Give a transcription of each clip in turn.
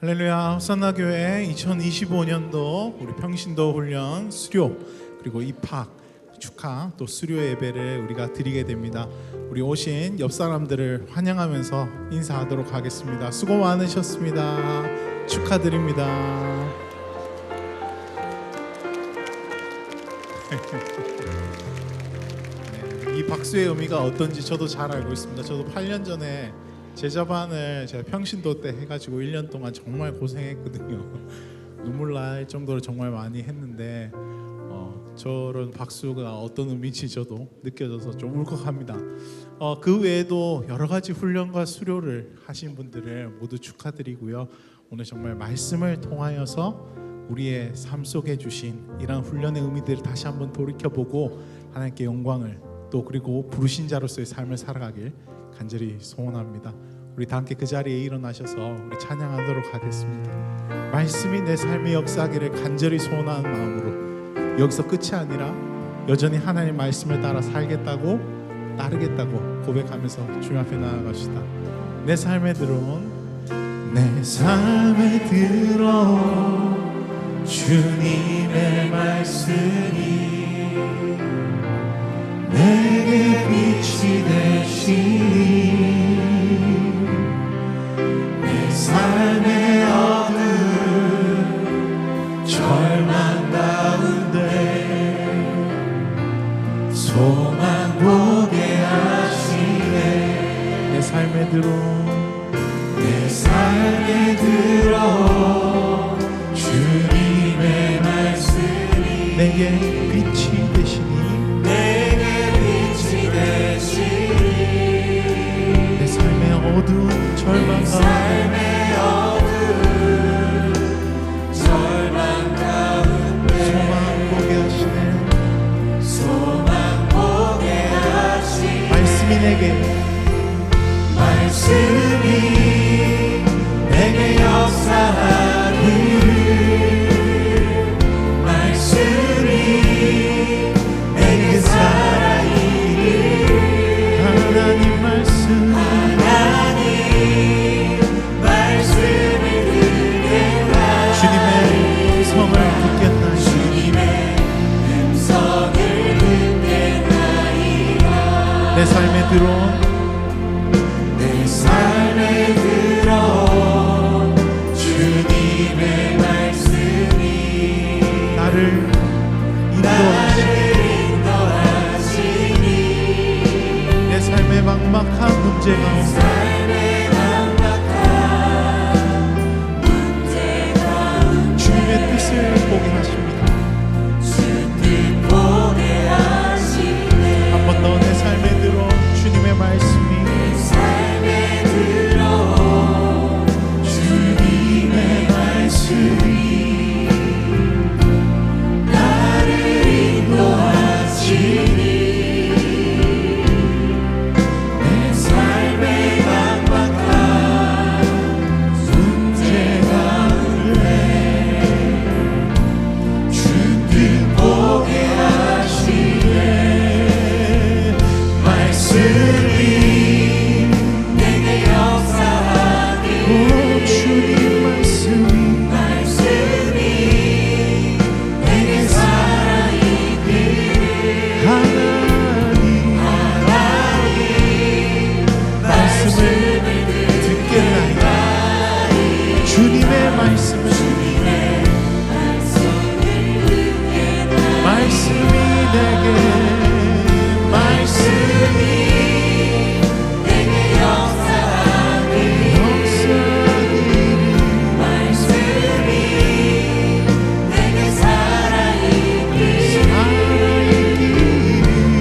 할렐루야. 호산나 교회 2025년도 우리 평신도 훈련 수료 그리고 입학 축하 또 수료 예배를 우리가 드리게 됩니다. 우리 오신 옆 사람들을 환영하면서 인사하도록 하겠습니다. 수고 많으셨습니다. 축하드립니다. 이 박수의 의미가 어떤지 저도 잘 알고 있습니다. 저도 8년 전에 제자반을 제가 평신도 때 해가지고 1년 동안 정말 고생했거든요. 눈물 날 정도로 정말 많이 했는데 저런 박수가 어떤 의미인지 저도 느껴져서 좀 울컥합니다. 그 외에도 여러 가지 훈련과 수료를 하신 분들을 모두 축하드리고요. 오늘 정말 말씀을 통하여서 우리의 삶 속에 주신 이러한 훈련의 의미들을 다시 한번 돌이켜보고 하나님께 영광을 또 그리고 부르신 자로서의 삶을 살아가길 간절히 소원합니다. 우리 다 함께 그 자리에 일어나셔서 우리 찬양하도록 하겠습니다. 말씀이 내 삶의 역사하기를 간절히 소원하는 마음으로 여기서 끝이 아니라 여전히 하나님의 말씀을 따라 살겠다고 따르겠다고 고백하면서 주님 앞에 나아갑시다. 내 삶에 들어온 주님의 말씀이 내게 빛이 되시니 내 삶의 어두운 절망 가운데 소망 보게 하시네. 내 삶에 들어 주님의 말씀이 내게 빛이 되시니 내 삶의 어두운 절망 가운데 소망 보게 하시네. 말씀이 내게 역사하기를 말씀이 내게 살아있기를 하나님 말씀을 듣겠나이다. 주님의 음성을 듣겠나이다. 내 삶에 들어온 주님의 말씀이 나를 인도하시니 내 삶의 막막한 문제 가운데 주님의 뜻을 보게 하십니다. 한 번 더 내 삶에 들어온 주님의 말씀이 나를 인도하시니 내 삶의 막막한 문제 가운데 주님 보게 하시네. 말씀이 내게 역사하기를 주님 말씀이 주님의 말씀을 말씀이 내게 역사하기를 말씀이 내게 살아있기를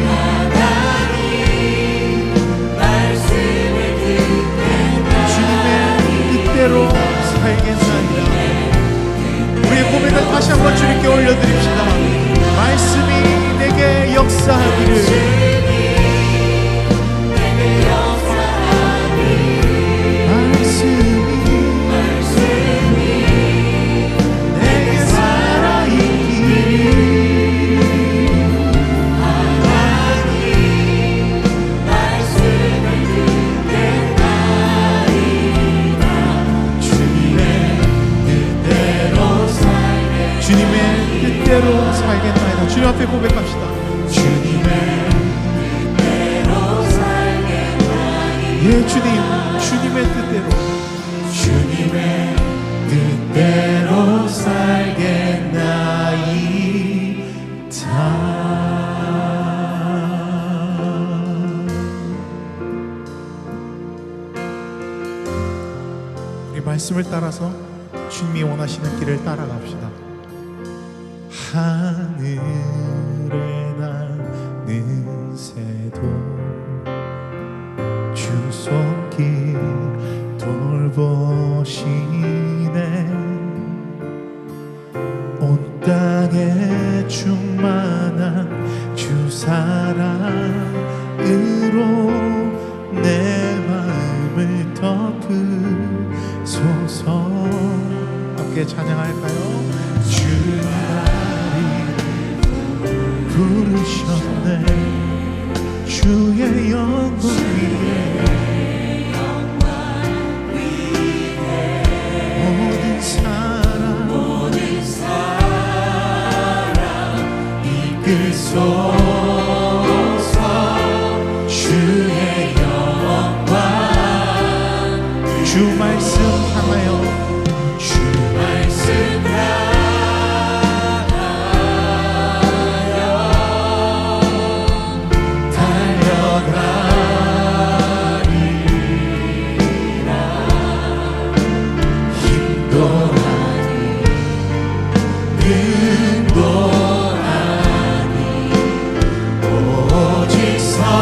하나님 말씀을 듣겠나이다. 주님의 뜻대로 살겠나이다. 우리의 고백을 다시 한번 주님께 올려드립시다. 말씀이 내게 역사하기를 말씀이 내게 살아있기를 하나님 말씀을 듣겠나이다. 주님의 뜻대로 살겠나이다. 주님 앞에 고백합시다. 주님의 뜻대로 살겠나이다. 예, 주님의 뜻대로, 주님의 뜻대로 살겠나이다. 우리 말씀을 따라서 주님이 원하시는 길을 따라갑시다. 하늘에 나는 새도 주 손길 돌보시네. 온 땅에 충만한 주 사랑으로 내 마음을 덮으소서. 함께 찬양할까요? 주 나를 부르셨네. 주의 영광 위에 모든 사랑 이끌소서. 주의 영광 주 말씀 향하여, 주 말씀 향하여 달려가리라. 힘도 아니 능도 아니 오직 성령으로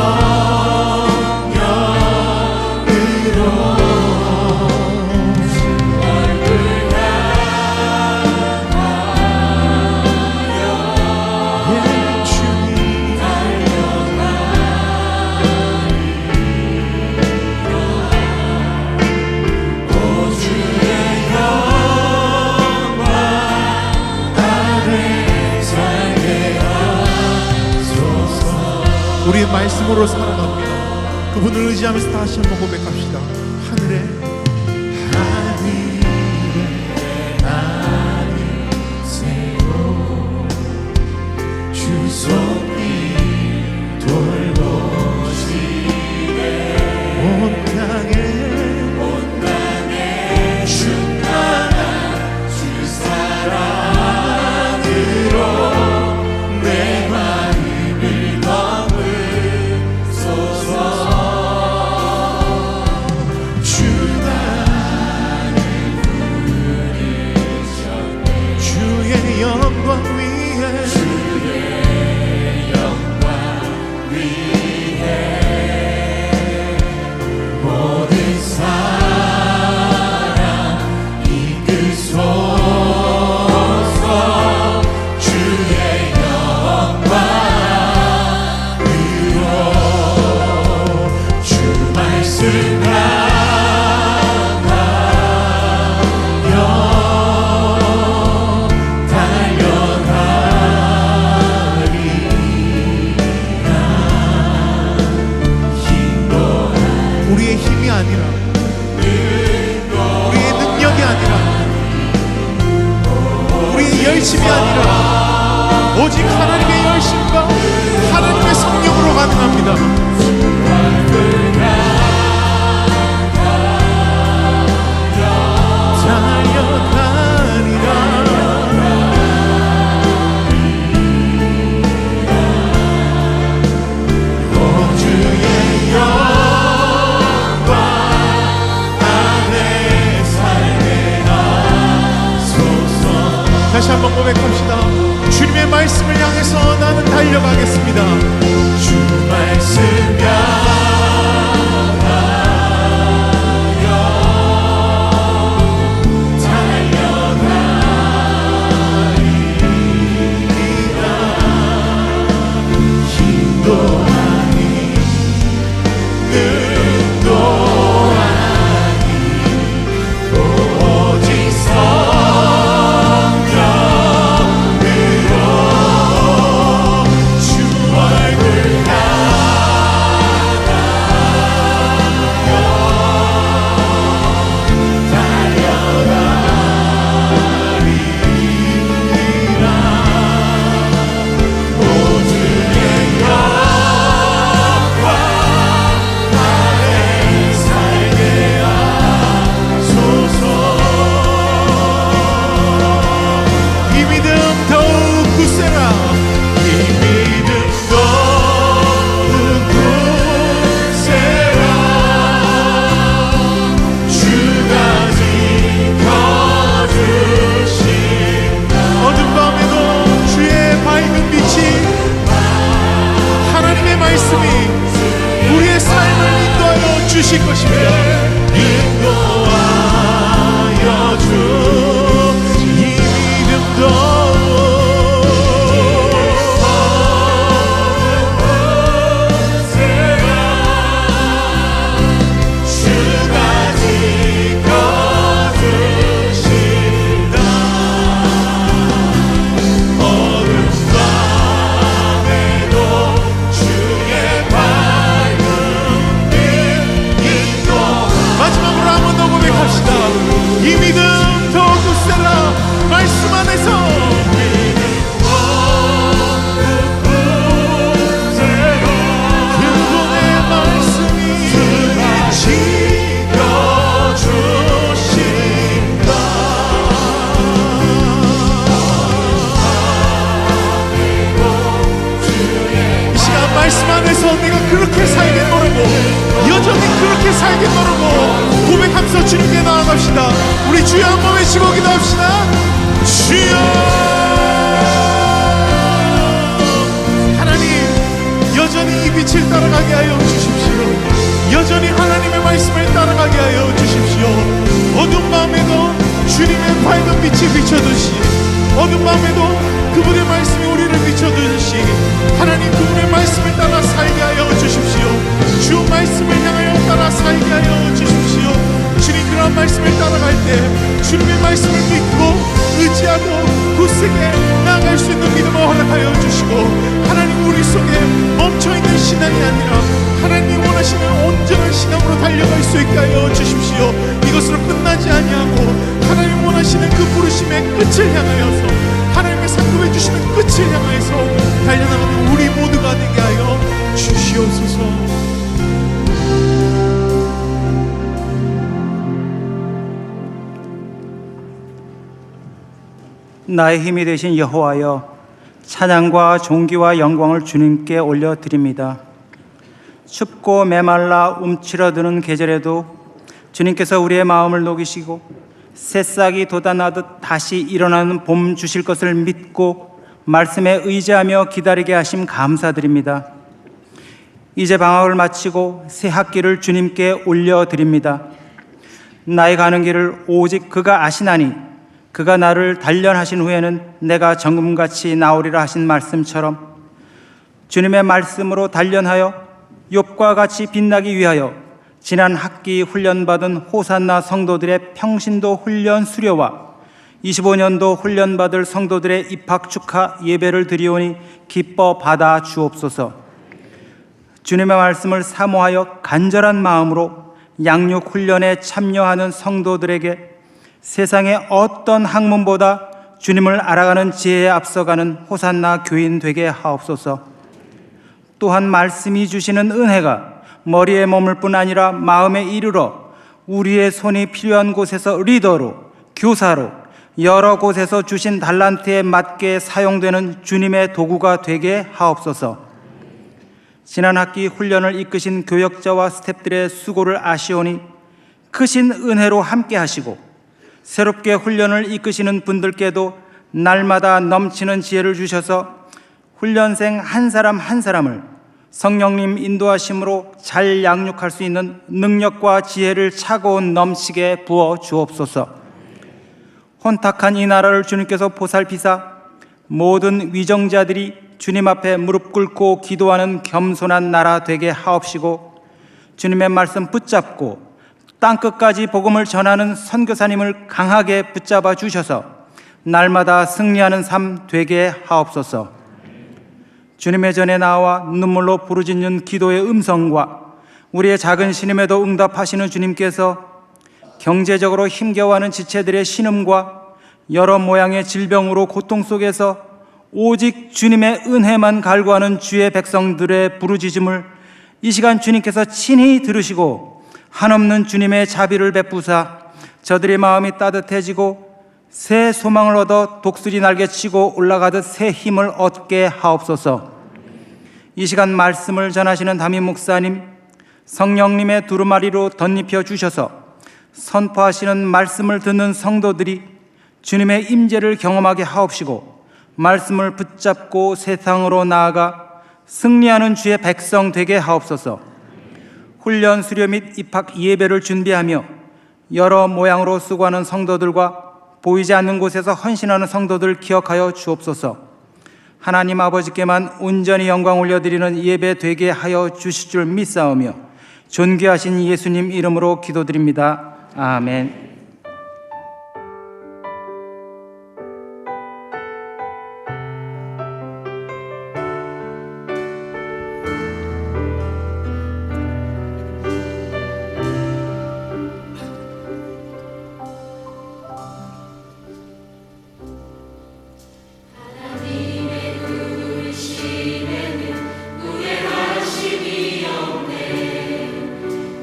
우리의 말씀으로 살아갑니다. 그분을 의지하면서 다시 한번 고백합시다. 하늘에 나는 새로 주 손길 돌보시네. 온 땅에 충만한 주 사랑으로 내 마음을 덮으소서. 주 나를 부르셨네. 주의 영광 위에, 주의 영광 위에 모든 사랑 이끌소서. 주의 영광으로 주 말씀 향하여 달려가리라. 힘도 우리의 힘이 아니라, 우리의 능력이 아니라, 우리의 열심이 아니라 오직 하나님의 열심과 하나님의 성령으로 가능합니다. 달려가리라. 오 주의 영광 안에 살게 하소서. 다시 한번 고백합시다. 주님의 말씀을 향해서 나는 달려가겠습니다. 주 말씀 향하여 달려가리라. 힘도 아니 능도 아니 오직 성령으로 주 얼굴 외치고 기도합시다. 주여. 하나님, 여전히 이 빛을 따라가게 하여 주십시오. 여전히 하나님의 말씀을 따라가게 하여 주십시오. 어두운 마음에도 주님의 밝은 빛이 비춰듯이, 어두운 마음에도 그분의 말씀이 우리를 비춰듯이 하나님 그분의 말씀을 따라 살게 하여 주십시오. 주 말씀을 향하여 따라 살게 하여 주십시오. 주님, 그런 말씀을 따라갈 때 주님의 말씀을 믿고 의지하고 굳세게 나아갈 수 있는 믿음을 허락하여 주시고, 하나님 우리 속에 멈춰있는 신앙이 아니라 하나님 원하시는 온전한 신앙으로 달려갈 수 있게 하여 주십시오. 이것으로 끝나지 아니하고 하나님 원하시는 그 부르심의 끝을 향하여서, 하나님의 상급해 주시는 끝을 향하여서 달려나가는 우리 모두가 되게 하여 주시옵소서. 나의 힘이 되신 여호와여, 찬양과 존귀와 영광을 주님께 올려드립니다. 춥고 메말라 움츠러드는 계절에도 주님께서 우리의 마음을 녹이시고 새싹이 돋아나듯 다시 일어나는 봄 주실 것을 믿고 말씀에 의지하며 기다리게 하심 감사드립니다. 이제 방학을 마치고 새 학기를 주님께 올려드립니다. 나의 가는 길을 오직 그가 아시나니 그가 나를 단련하신 후에는 내가 정금같이 나오리라 하신 말씀처럼 주님의 말씀으로 단련하여 욥과 같이 빛나기 위하여 지난 학기 훈련받은 호산나 성도들의 평신도 훈련 수료와 25년도 훈련받을 성도들의 입학 축하 예배를 드리오니 기뻐 받아 주옵소서. 주님의 말씀을 사모하여 간절한 마음으로 양육 훈련에 참여하는 성도들에게 세상의 어떤 학문보다 주님을 알아가는 지혜에 앞서가는 호산나 교인 되게 하옵소서. 또한 말씀이 주시는 은혜가 머리에 머물 뿐 아니라 마음에 이르러 우리의 손이 필요한 곳에서 리더로, 교사로, 여러 곳에서 주신 달란트에 맞게 사용되는 주님의 도구가 되게 하옵소서. 지난 학기 훈련을 이끄신 교역자와 스태프들의 수고를 아시오니 크신 은혜로 함께 하시고 새롭게 훈련을 이끄시는 분들께도 날마다 넘치는 지혜를 주셔서 훈련생 한 사람 한 사람을 성령님 인도하심으로 잘 양육할 수 있는 능력과 지혜를 차고운 넘치게 부어 주옵소서. 혼탁한 이 나라를 주님께서 보살피사 모든 위정자들이 주님 앞에 무릎 꿇고 기도하는 겸손한 나라 되게 하옵시고, 주님의 말씀 붙잡고 땅끝까지 복음을 전하는 선교사님을 강하게 붙잡아 주셔서 날마다 승리하는 삶 되게 하옵소서. 주님의 전에 나와 눈물로 부르짖는 기도의 음성과 우리의 작은 신음에도 응답하시는 주님께서 경제적으로 힘겨워하는 지체들의 신음과 여러 모양의 질병으로 고통 속에서 오직 주님의 은혜만 갈구하는 주의 백성들의 부르짖음을 이 시간 주님께서 친히 들으시고 한없는 주님의 자비를 베푸사 저들의 마음이 따뜻해지고 새 소망을 얻어 독수리 날개치고 올라가듯 새 힘을 얻게 하옵소서. 이 시간 말씀을 전하시는 담임 목사님, 성령님의 두루마리로 덧입혀 주셔서 선포하시는 말씀을 듣는 성도들이 주님의 임재를 경험하게 하옵시고 말씀을 붙잡고 세상으로 나아가 승리하는 주의 백성 되게 하옵소서. 훈련 수료 및 입학 예배를 준비하며 여러 모양으로 수고하는 성도들과 보이지 않는 곳에서 헌신하는 성도들 기억하여 주옵소서. 하나님 아버지께만 온전히 영광 올려드리는 예배 되게 하여 주실 줄 믿사오며 존귀하신 예수님 이름으로 기도드립니다. 아멘.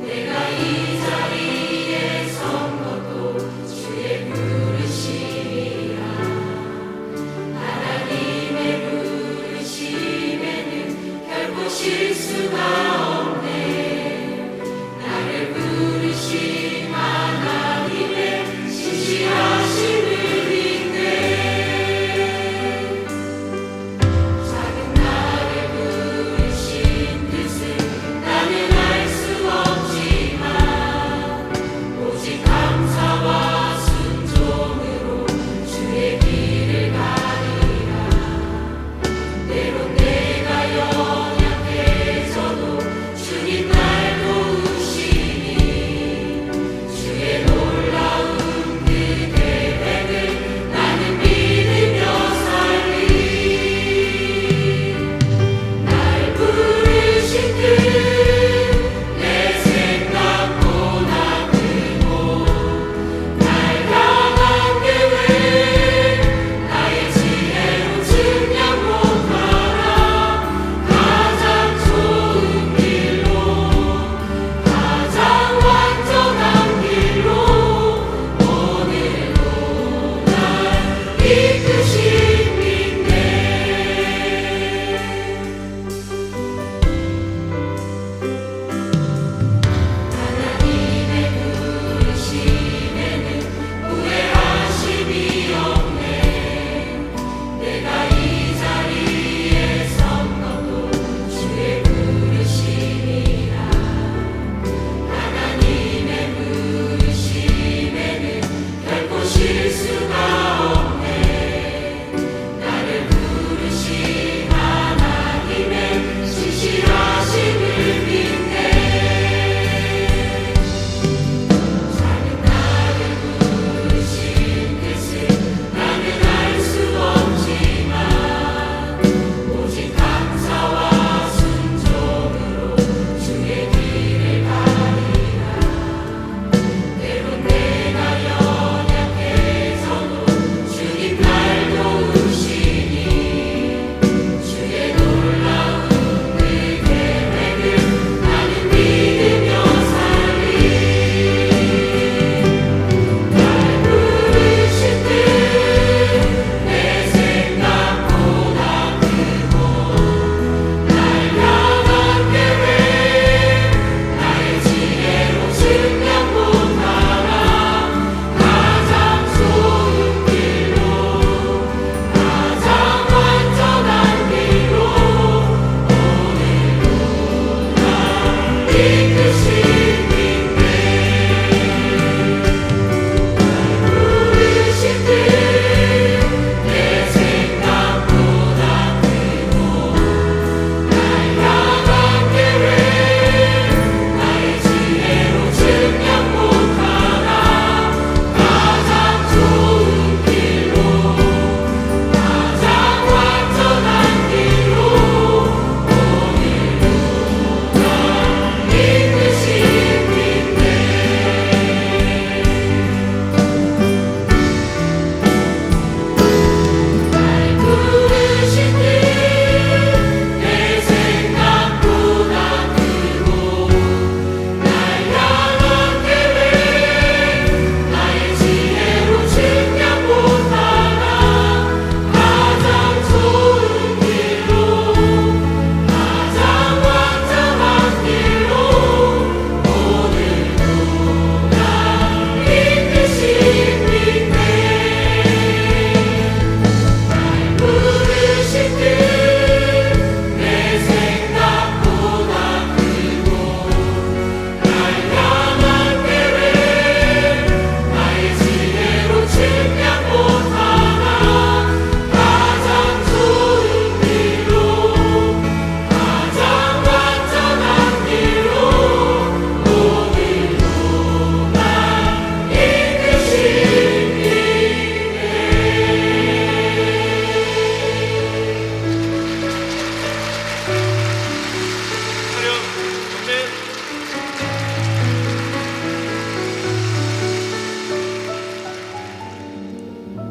내가 이 자리에 선 것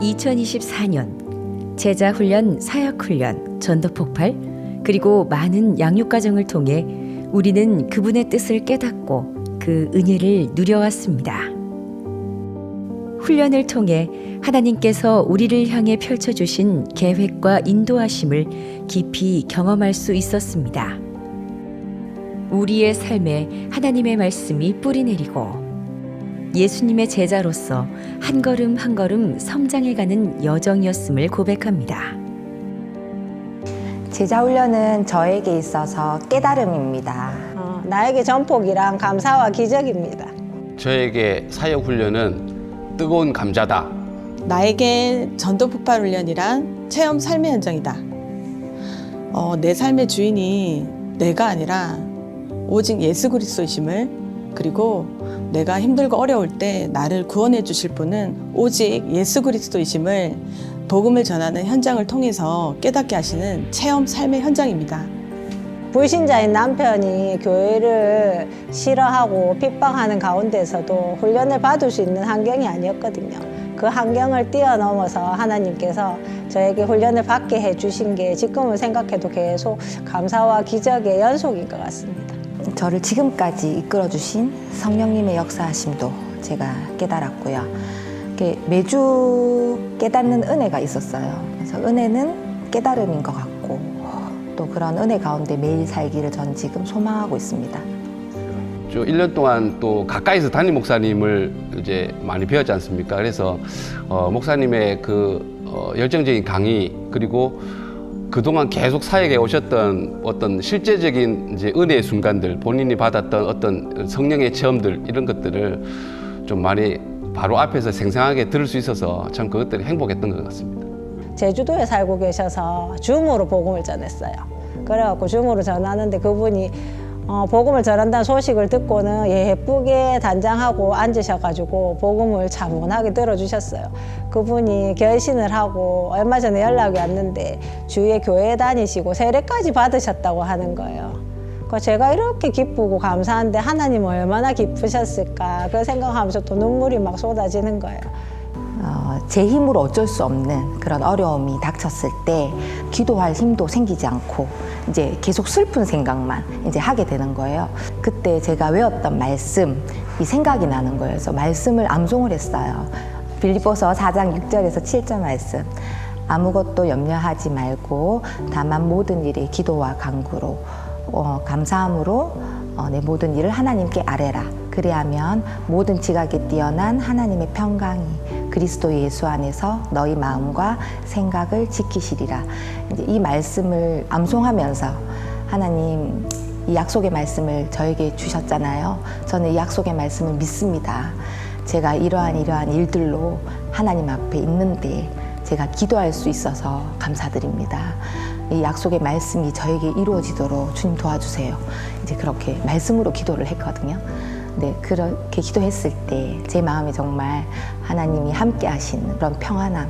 2024년 제자훈련, 사역훈련, 전도폭발, 그리고 많은 양육과정을 통해 우리는 그분의 뜻을 깨닫고 그 은혜를 누려왔습니다. 훈련을 통해 하나님께서 우리를 향해 펼쳐주신 계획과 인도하심을 깊이 경험할 수 있었습니다. 우리의 삶에 하나님의 말씀이 뿌리내리고 예수님의 제자로서 한 걸음 한 걸음 성장해가는 여정이었음을 고백합니다. 제자훈련은 저에게 있어서 깨달음입니다. 나에게 전폭이란 감사와 기적입니다. 저에게 사역훈련은 뜨거운 감자다. 나에게 전도폭발 훈련이란 체험 삶의 현장이다. 내 삶의 주인이 내가 아니라 오직 예수 그리스도이심을, 그리고 내가 힘들고 어려울 때 나를 구원해 주실 분은 오직 예수 그리스도이심을 복음을 전하는 현장을 통해서 깨닫게 하시는 체험 삶의 현장입니다. 불신자인 남편이 교회를 싫어하고 핍박하는 가운데서도 훈련을 받을 수 있는 환경이 아니었거든요. 그 환경을 뛰어넘어서 하나님께서 저에게 훈련을 받게 해주신 게 지금을 생각해도 계속 감사와 기적의 연속인 것 같습니다. 저를 지금까지 이끌어주신 성령님의 역사하심도 제가 깨달았고요. 매주 깨닫는 은혜가 있었어요. 그래서 은혜는 깨달음인 것 같고 또 그런 은혜 가운데 매일 살기를 전 지금 소망하고 있습니다. 1년 동안 또 가까이서 담임 목사님을 이제 많이 배웠지 않습니까? 그래서 목사님의 그 열정적인 강의, 그리고 그동안 계속 사역에 오셨던 어떤 실제적인 이제 은혜의 순간들, 본인이 받았던 어떤 성령의 체험들, 이런 것들을 좀 많이 바로 앞에서 생생하게 들을 수 있어서 참 그것들이 행복했던 것 같습니다. 제주도에 살고 계셔서 줌으로 복음을 전했어요. 그래갖고 줌으로 전하는데 그분이 복음을 전한다는 소식을 듣고는 예쁘게 단장하고 앉으셔가지고 복음을 차분하게 들어주셨어요. 그분이 결신을 하고 얼마 전에 연락이 왔는데 주위에 교회 다니시고 세례까지 받으셨다고 하는 거예요. 제가 이렇게 기쁘고 감사한데 하나님은 얼마나 기쁘셨을까 그 생각하면서 또 눈물이 막 쏟아지는 거예요. 제 힘으로 어쩔 수 없는 그런 어려움이 닥쳤을 때 기도할 힘도 생기지 않고 이제 계속 슬픈 생각만 이제 하게 되는 거예요. 그때 제가 외웠던 말씀이 생각이 나는 거예요. 그래서 말씀을 암송을 했어요. 빌립보서 4장 6절에서 7절 말씀. 아무것도 염려하지 말고 다만 모든 일에 기도와 간구로 감사함으로 내 모든 일을 하나님께 아뢰라. 그리하면 모든 지각에 뛰어난 하나님의 평강이 그리스도 예수 안에서 너희 마음과 생각을 지키시리라. 이제 이 말씀을 암송하면서 하나님 이 약속의 말씀을 저에게 주셨잖아요. 저는 이 약속의 말씀을 믿습니다. 제가 이러한 일들로 하나님 앞에 있는데 제가 기도할 수 있어서 감사드립니다. 이 약속의 말씀이 저에게 이루어지도록 주님 도와주세요. 이제 그렇게 말씀으로 기도를 했거든요. 네, 그렇게 기도했을 때 제 마음에 정말 하나님이 함께 하시는 그런 평안함,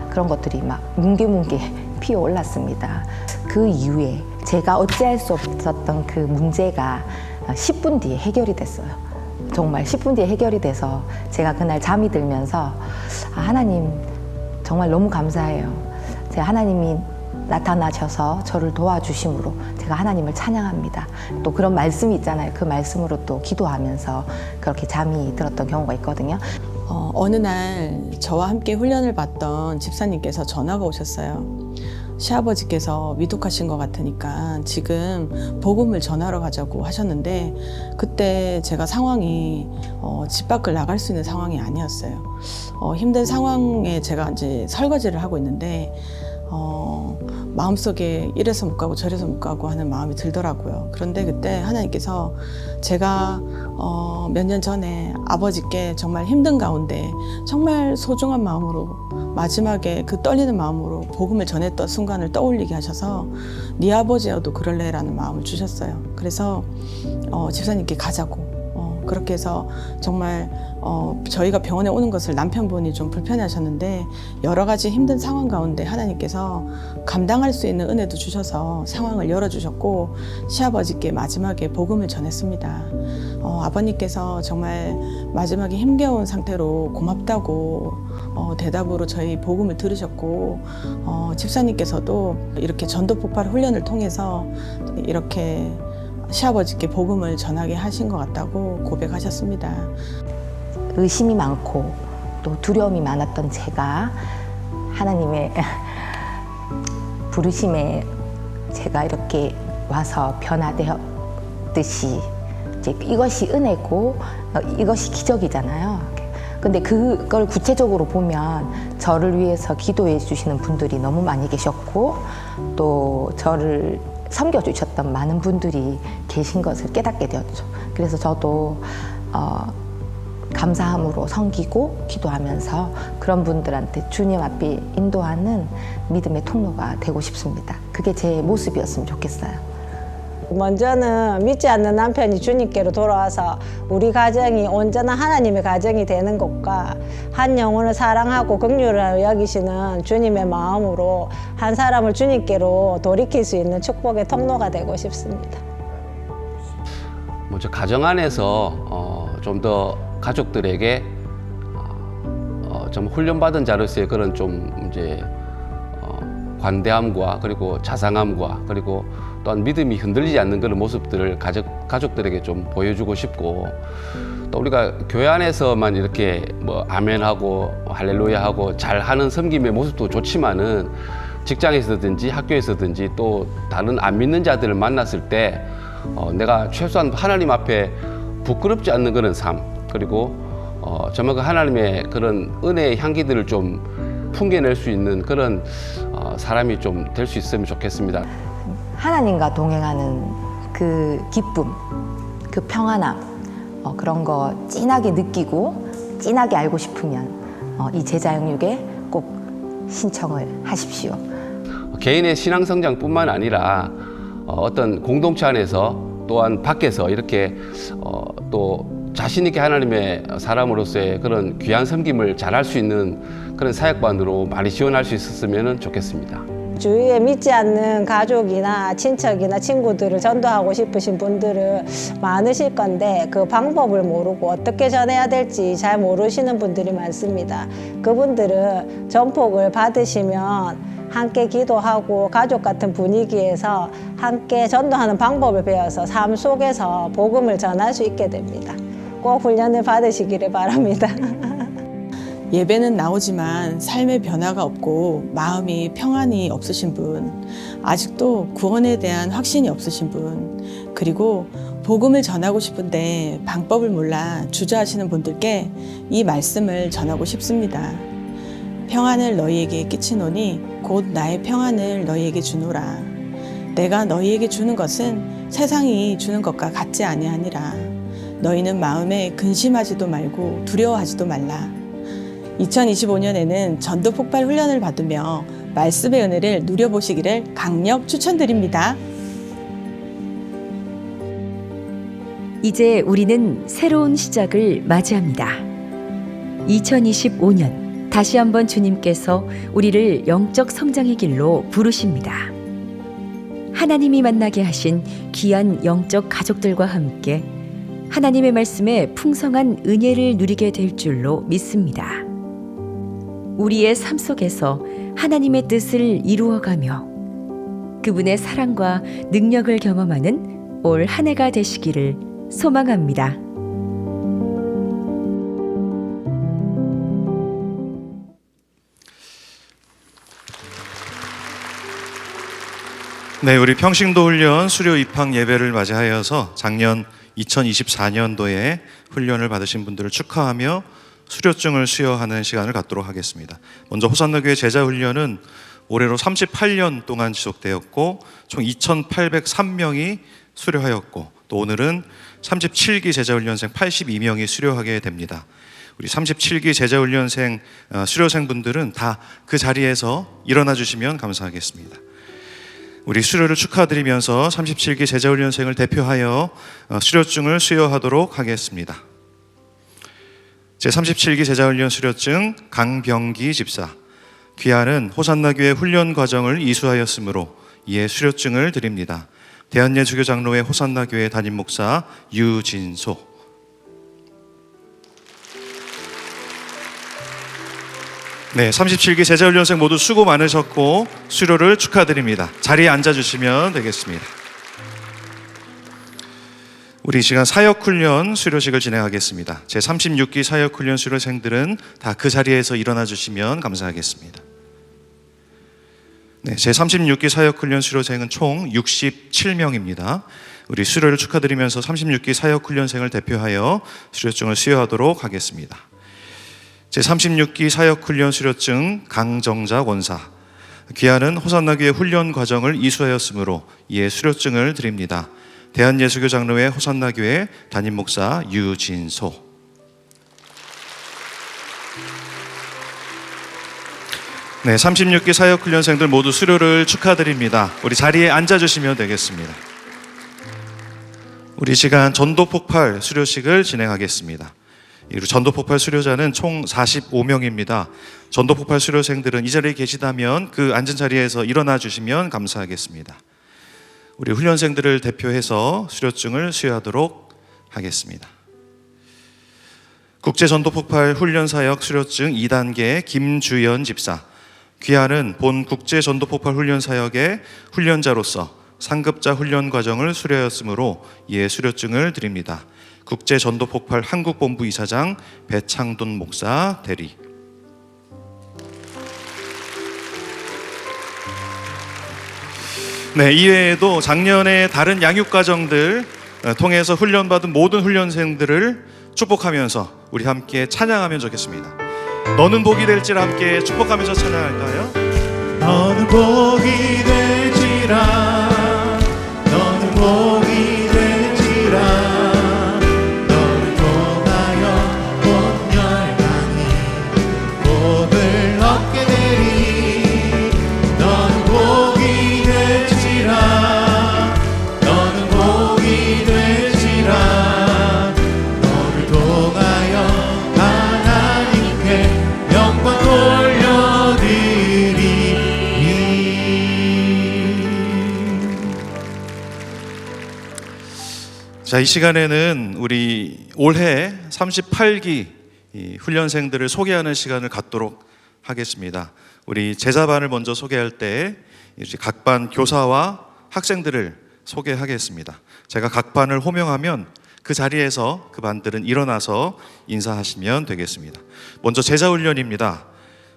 그런 것들이 막 뭉게뭉게 피어올랐습니다. 그 이후에 제가 어찌할 수 없었던 그 문제가 10분 뒤에 해결이 됐어요. 정말 10분 뒤에 해결이 돼서 제가 그날 잠이 들면서 하나님 정말 너무 감사해요. 제가 하나님이 나타나셔서 저를 도와주심으로 제가 하나님을 찬양합니다. 또 그런 말씀이 있잖아요. 그 말씀으로 또 기도하면서 그렇게 잠이 들었던 경우가 있거든요. 어느 날 저와 함께 훈련을 받던 집사님께서 전화가 오셨어요. 시아버지께서 위독하신 것 같으니까 지금 복음을 전하러 가자고 하셨는데 그때 제가 상황이 집 밖을 나갈 수 있는 상황이 아니었어요. 힘든 상황에 제가 이제 설거지를 하고 있는데 마음속에 이래서 못 가고 저래서 못 가고 하는 마음이 들더라고요. 그런데 그때 하나님께서 제가 몇 년 전에 아버지께 정말 힘든 가운데 정말 소중한 마음으로 마지막에 그 떨리는 마음으로 복음을 전했던 순간을 떠올리게 하셔서 네 아버지여도 그럴래라는 마음을 주셨어요. 그래서 집사님께 가자고 그렇게 해서 정말 저희가 병원에 오는 것을 남편분이 좀 불편해하셨는데 여러 가지 힘든 상황 가운데 하나님께서 감당할 수 있는 은혜도 주셔서 상황을 열어주셨고 시아버지께 마지막에 복음을 전했습니다. 아버님께서 정말 마지막에 힘겨운 상태로 고맙다고 대답으로 저희 복음을 들으셨고 집사님께서도 이렇게 전도 폭발 훈련을 통해서 이렇게 시아버지께 복음을 전하게 하신 것 같다고 고백하셨습니다. 의심이 많고 또 두려움이 많았던 제가 하나님의 부르심에 제가 이렇게 와서 변화되었듯이 이제 이것이 은혜고 이것이 기적이잖아요. 근데 그걸 구체적으로 보면 저를 위해서 기도해 주시는 분들이 너무 많이 계셨고 또 저를 섬겨주셨던 많은 분들이 계신 것을 깨닫게 되었죠. 그래서 저도 감사함으로 섬기고 기도하면서 그런 분들한테 주님 앞에 인도하는 믿음의 통로가 되고 싶습니다. 그게 제 모습이었으면 좋겠어요. 먼저는 믿지 않는 남편이 주님께로 돌아와서 우리 가정이 온전한 하나님의 가정이 되는 것과 한 영혼을 사랑하고 긍휼을 여기시는 주님의 마음으로 한 사람을 주님께로 돌이킬 수 있는 축복의 통로가 되고 싶습니다. 먼저 가정 안에서 좀 더 가족들에게 좀 훈련받은 자로서의 그런 좀 이제 관대함과 그리고 자상함과 그리고 또한 믿음이 흔들리지 않는 그런 모습들을 가족들에게 좀 보여주고 싶고, 또 우리가 교회 안에서만 이렇게 뭐 아멘하고 할렐루야하고 잘하는 섬김의 모습도 좋지만은 직장에서든지 학교에서든지 또 다른 안 믿는 자들을 만났을 때 내가 최소한 하나님 앞에 부끄럽지 않는 그런 삶, 그리고 정말 그 하나님의 그런 은혜의 향기들을 좀 풍겨낼 수 있는 그런 사람이 좀 될 수 있으면 좋겠습니다. 하나님과 동행하는 그 기쁨, 그 평안함, 그런 거 진하게 느끼고 진하게 알고 싶으면 이 제자 영육에 꼭 신청을 하십시오. 개인의 신앙 성장뿐만 아니라 어떤 공동체 안에서 또한 밖에서 이렇게 또 자신 있게 하나님의 사람으로서의 그런 귀한 섬김을 잘할 수 있는 그런 사역반으로 많이 지원할 수 있었으면 좋겠습니다. 주위에 믿지 않는 가족이나 친척이나 친구들을 전도하고 싶으신 분들은 많으실 건데 그 방법을 모르고 어떻게 전해야 될지 잘 모르시는 분들이 많습니다. 그분들은 전폭을 받으시면 함께 기도하고 가족 같은 분위기에서 함께 전도하는 방법을 배워서 삶 속에서 복음을 전할 수 있게 됩니다. 꼭 훈련을 받으시기를 바랍니다. 예배는 나오지만 삶의 변화가 없고 마음이 평안이 없으신 분, 아직도 구원에 대한 확신이 없으신 분, 그리고 복음을 전하고 싶은데 방법을 몰라 주저하시는 분들께 이 말씀을 전하고 싶습니다. 평안을 너희에게 끼치노니 곧 나의 평안을 너희에게 주노라. 내가 너희에게 주는 것은 세상이 주는 것과 같지 아니하니라. 너희는 마음에 근심하지도 말고 두려워하지도 말라. 2025년에는 전도 폭발 훈련을 받으며 말씀의 은혜를 누려보시기를 강력 추천드립니다. 이제 우리는 새로운 시작을 맞이합니다. 2025년 다시 한번 주님께서 우리를 영적 성장의 길로 부르십니다. 하나님이 만나게 하신 귀한 영적 가족들과 함께 하나님의 말씀에 풍성한 은혜를 누리게 될 줄로 믿습니다. 우리의 삶 속에서 하나님의 뜻을 이루어가며 그분의 사랑과 능력을 경험하는 올 한 해가 되시기를 소망합니다. 네, 우리 평신도 훈련 수료 입학 예배를 맞이하여서 작년 2024년도에 훈련을 받으신 분들을 축하하며 수료증을 수여하는 시간을 갖도록 하겠습니다. 먼저 호산나교회 제자훈련은 올해로 38년 동안 지속되었고 총 2,803명이 수료하였고 또 오늘은 37기 제자훈련생 82명이 수료하게 됩니다. 우리 37기 제자훈련생 수료생분들은 다 그 자리에서 일어나 주시면 감사하겠습니다. 우리 수료를 축하드리면서 37기 제자훈련생을 대표하여 수료증을 수여하도록 하겠습니다. 제37기 제자훈련 수료증 강병기 집사, 귀하는 호산나교회 훈련 과정을 이수하였으므로 이에 수료증을 드립니다. 대한예수교 장로회 호산나교회 담임목사 유진소. 네, 37기 제자훈련생 모두 수고 많으셨고 수료를 축하드립니다. 자리에 앉아주시면 되겠습니다. 우리 이 시간 사역훈련 수료식을 진행하겠습니다. 제36기 사역훈련 수료생들은 다 그 자리에서 일어나 주시면 감사하겠습니다. 네, 제36기 사역훈련 수료생은 총 67명입니다. 우리 수료를 축하드리면서 36기 사역훈련생을 대표하여 수료증을 수여하도록 하겠습니다. 제36기 사역훈련 수료증 강정자 원사, 귀하는 호산나교회 훈련 과정을 이수하였으므로 이에 수료증을 드립니다. 대한예수교 장로회 호산나교회 담임 목사 유진소. 네, 36기 사역훈련생들 모두 수료를 축하드립니다. 우리 자리에 앉아주시면 되겠습니다. 우리 시간 전도폭발 수료식을 진행하겠습니다. 그리고 전도폭발 수료자는 총 45명입니다. 전도폭발 수료생들은 이 자리에 계시다면 그 앉은 자리에서 일어나 주시면 감사하겠습니다. 우리 훈련생들을 대표해서 수료증을 수여하도록 하겠습니다. 국제전도폭발 훈련사역 수료증 2단계 김주연 집사, 귀하는 본 국제전도폭발 훈련사역의 훈련자로서 상급자 훈련 과정을 수료하였으므로 이에 수료증을 드립니다. 국제전도폭발 한국본부 이사장 배창돈 목사 대리. 네, 이외에도 작년에 다른 양육과정들 통해서 훈련받은 모든 훈련생들을 축복하면서 우리 함께 찬양하면 좋겠습니다. 너는 복이 될지라 함께 축복하면서 찬양할까요? 너는 복이 될지라, 너는 복이 될지라, 너를 통하여 온 열방이 복을 얻게 되리. 너는 복이 될지라, 너는 복이 될지라, 너를 통하여 하나님께 영광 돌려드리리. 자, 이 시간에는 우리 올해 38기 훈련생들을 소개하는 시간을 갖도록 하겠습니다. 우리 제자반을 먼저 소개할 때 이제 각 반 교사와 학생들을 소개하겠습니다. 제가 각 반을 호명하면 그 자리에서 그 반들은 일어나서 인사하시면 되겠습니다. 먼저 제자훈련입니다.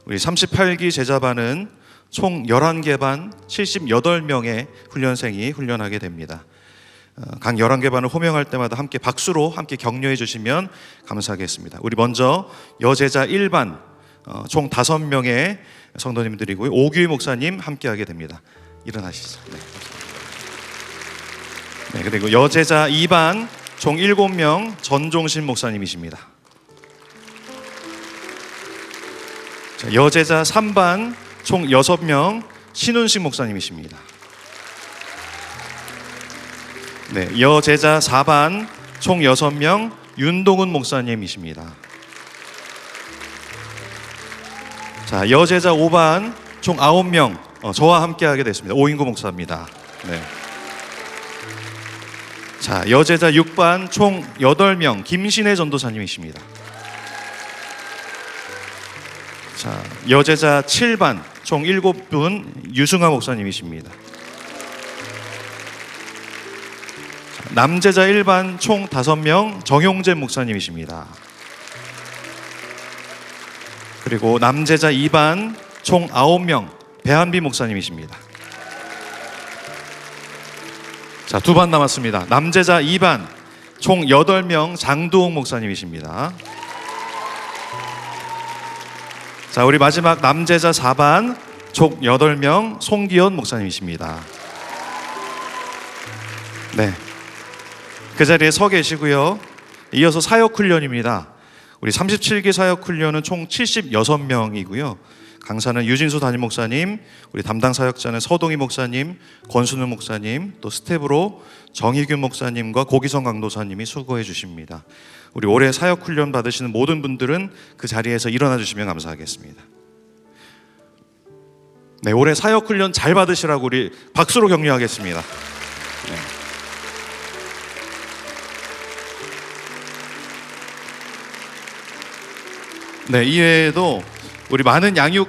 우리 38기 제자반은 총 11개 반 78명의 훈련생이 훈련하게 됩니다. 각 11개 반을 호명할 때마다 함께 박수로 함께 격려해 주시면 감사하겠습니다. 우리 먼저 여제자 1반 총 5명의 성도님들이고요. 오규희 목사님 함께하게 됩니다. 일어나시죠. 네, 그리고 여제자 2반 총 7명 전종신 목사님이십니다. 자, 여제자 3반 총 6명 신운식 목사님이십니다. 네, 여제자 4반 총 6명 윤동훈 목사님이십니다. 자, 여제자 5반 총 9명 저와 함께하게 됐습니다. 오인구 목사입니다. 네. 자, 여제자 6반 총 8명 김신혜 전도사님이십니다. 자, 여제자 7반 총 7분 유승하 목사님이십니다. 자, 남제자 1반 총 5명 정용재 목사님이십니다. 그리고 남제자 2반 총 9명 배한비 목사님이십니다. 자, 2반 남았습니다. 남제자 2반 총 8명 장두홍 목사님이십니다. 자, 우리 마지막 남제자 4반 총 8명 송기현 목사님이십니다. 네, 그 자리에 서 계시고요. 이어서 사역훈련입니다. 우리 37기 사역훈련은 총 76명이고요. 강사는 유진수 담임 목사님, 우리 담당 사역자는 서동희 목사님, 권순우 목사님, 또 스텝으로 정희균 목사님과 고기성 강도사님이 수고해 주십니다. 우리 올해 사역훈련 받으시는 모든 분들은 그 자리에서 일어나 주시면 감사하겠습니다. 네, 올해 사역훈련 잘 받으시라고 우리 박수로 격려하겠습니다. 네, 이외에도 우리 많은 양육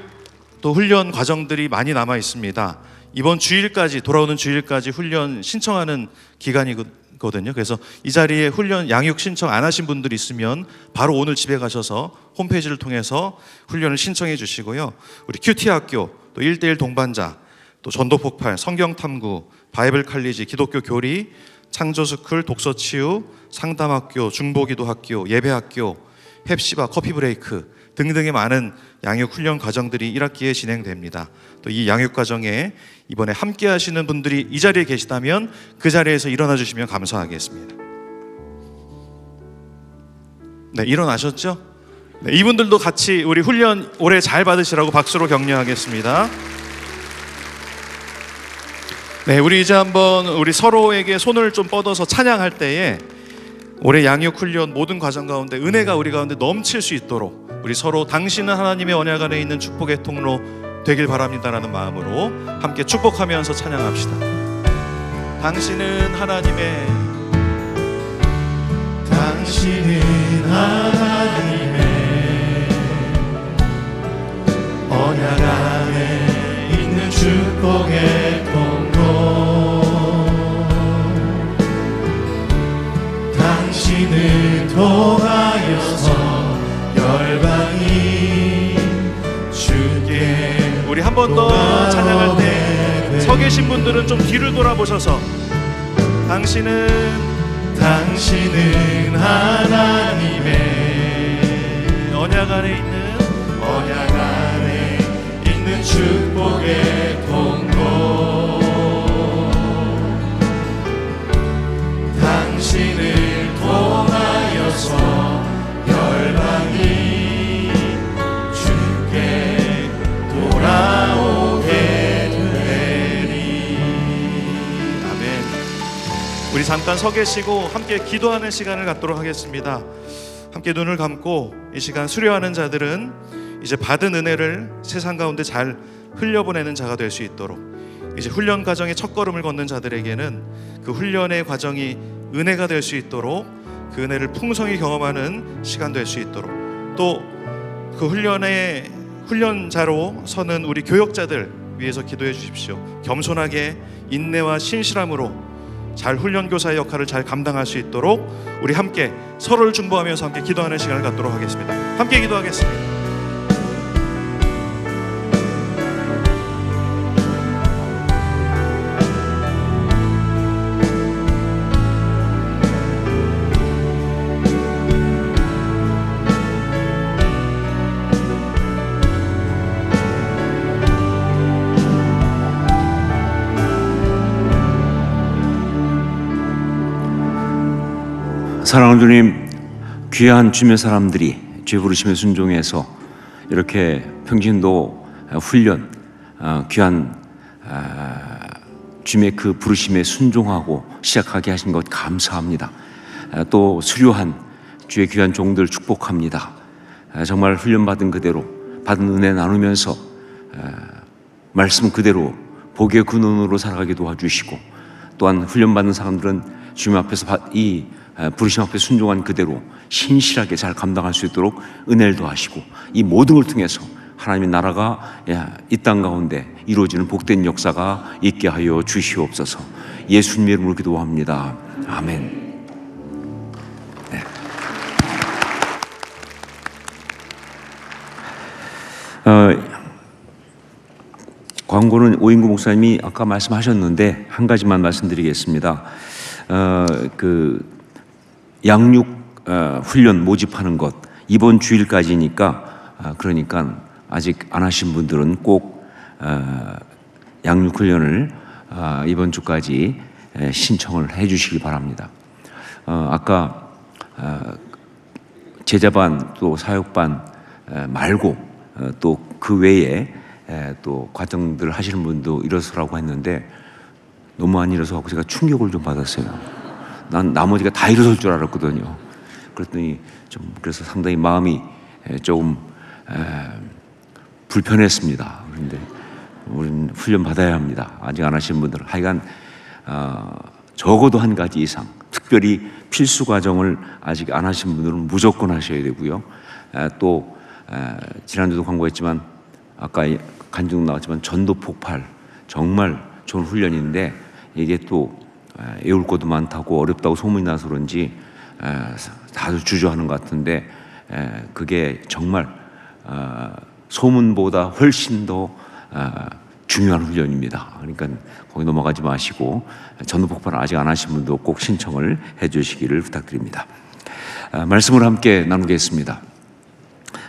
또 훈련 과정들이 많이 남아 있습니다. 이번 주일까지, 돌아오는 주일까지 훈련 신청하는 기간이거든요. 그래서 이 자리에 훈련 양육 신청 안 하신 분들 있으면 바로 오늘 집에 가셔서 홈페이지를 통해서 훈련을 신청해 주시고요. 우리 큐티 학교, 또 1:1 동반자, 또 전도폭발, 성경탐구, 바이블 칼리지, 기독교 교리, 창조스쿨, 독서치유, 상담학교, 중보기도학교, 예배학교, 햅시바, 커피브레이크 등등의 많은 양육 훈련 과정들이 1학기에 진행됩니다. 또 이 양육 과정에 이번에 함께 하시는 분들이 이 자리에 계시다면 그 자리에서 일어나 주시면 감사하겠습니다. 네, 일어나셨죠? 네, 이분들도 같이 우리 훈련 올해 잘 받으시라고 박수로 격려하겠습니다. 네, 우리 이제 한번 우리 서로에게 손을 좀 뻗어서 찬양할 때에 올해 양육 훈련 모든 과정 가운데 은혜가 우리 가운데 넘칠 수 있도록 우리 서로 당신은 하나님의 언약 안에 있는 축복의 통로 되길 바랍니다라는 마음으로 함께 축복하면서 찬양합시다. 당신은 하나님의 언약 안에 있는 축복의 통로, 당신을 통하여서 열방이 주께. 우리 한 번 더 찬양할 때 서 계신 분들은 좀 뒤를 돌아보셔서 당신은 하나님의 언약 안에 있는 축복의 통로, 당신을 통하여서 열방이 주께 돌아오게 되리. 아멘. 우리 잠깐 서 계시고 함께 기도하는 시간을 갖도록 하겠습니다. 함께 눈을 감고 이 시간 수료하는 자들은 이제 받은 은혜를 세상 가운데 잘 흘려보내는 자가 될 수 있도록, 이제 훈련 과정의 첫걸음을 걷는 자들에게는 그 훈련의 과정이 은혜가 될 수 있도록, 그 은혜를 풍성히 경험하는 시간 될 수 있도록, 또 그 훈련의 훈련자로 서는 우리 교역자들 위해서 기도해 주십시오. 겸손하게 인내와 신실함으로 잘 훈련교사의 역할을 잘 감당할 수 있도록 우리 함께 서로를 중보하면서 함께 기도하는 시간을 갖도록 하겠습니다. 함께 기도하겠습니다. 사랑하는 주님, 귀한 주의 사람들이 주의 부르심에 순종해서 이렇게 평신도 훈련, 귀한 주의 그 부르심에 순종하고 시작하게 하신 것 감사합니다. 또 수료한 주의 귀한 종들 축복합니다. 정말 훈련받은 그대로 받은 은혜 나누면서 말씀 그대로 복의 근원으로 살아가게 도와주시고, 또한 훈련받은 사람들은 주님 앞에서 이 부르심 앞에 순종한 그대로 신실하게 잘 감당할 수 있도록 은혜를 더하시고, 이 모든 걸 통해서 하나님의 나라가 이 땅 가운데 이루어지는 복된 역사가 있게 하여 주시옵소서. 예수님의 이름으로 기도합니다. 아멘. 네. 광고는 오인구 목사님이 아까 말씀하셨는데 한 가지만 말씀드리겠습니다. 양육 훈련 모집하는 것 이번 주일까지니까, 그러니까 아직 안 하신 분들은 꼭 양육 훈련을 이번 주까지 신청을 해 주시기 바랍니다. 아까 제자반 또 사역반 말고 또 그 외에 또 과정들 하시는 분도 일어서라고 했는데 너무 안 일어서 갖고 제가 충격을 좀 받았어요. 난 나머지가 다 일어설 줄 알았거든요. 그랬더니 좀 그래서 상당히 마음이 조금 불편했습니다. 그런데 우리는 훈련 받아야 합니다. 아직 안 하신 분들은 하여간 적어도 한 가지 이상, 특별히 필수 과정을 아직 안 하신 분들은 무조건 하셔야 되고요. 또 지난주도 광고했지만 아까 간증 나왔지만 전도 폭발 정말 좋은 훈련인데 이게 또 애울 것도 많다고 어렵다고 소문이 나서 그런지 다들 주저하는 것 같은데 그게 정말 소문보다 훨씬 더 중요한 훈련입니다. 그러니까 거기 넘어가지 마시고 전도 폭발 아직 안 하신 분도 꼭 신청을 해주시기를 부탁드립니다. 말씀을 함께 나누겠습니다.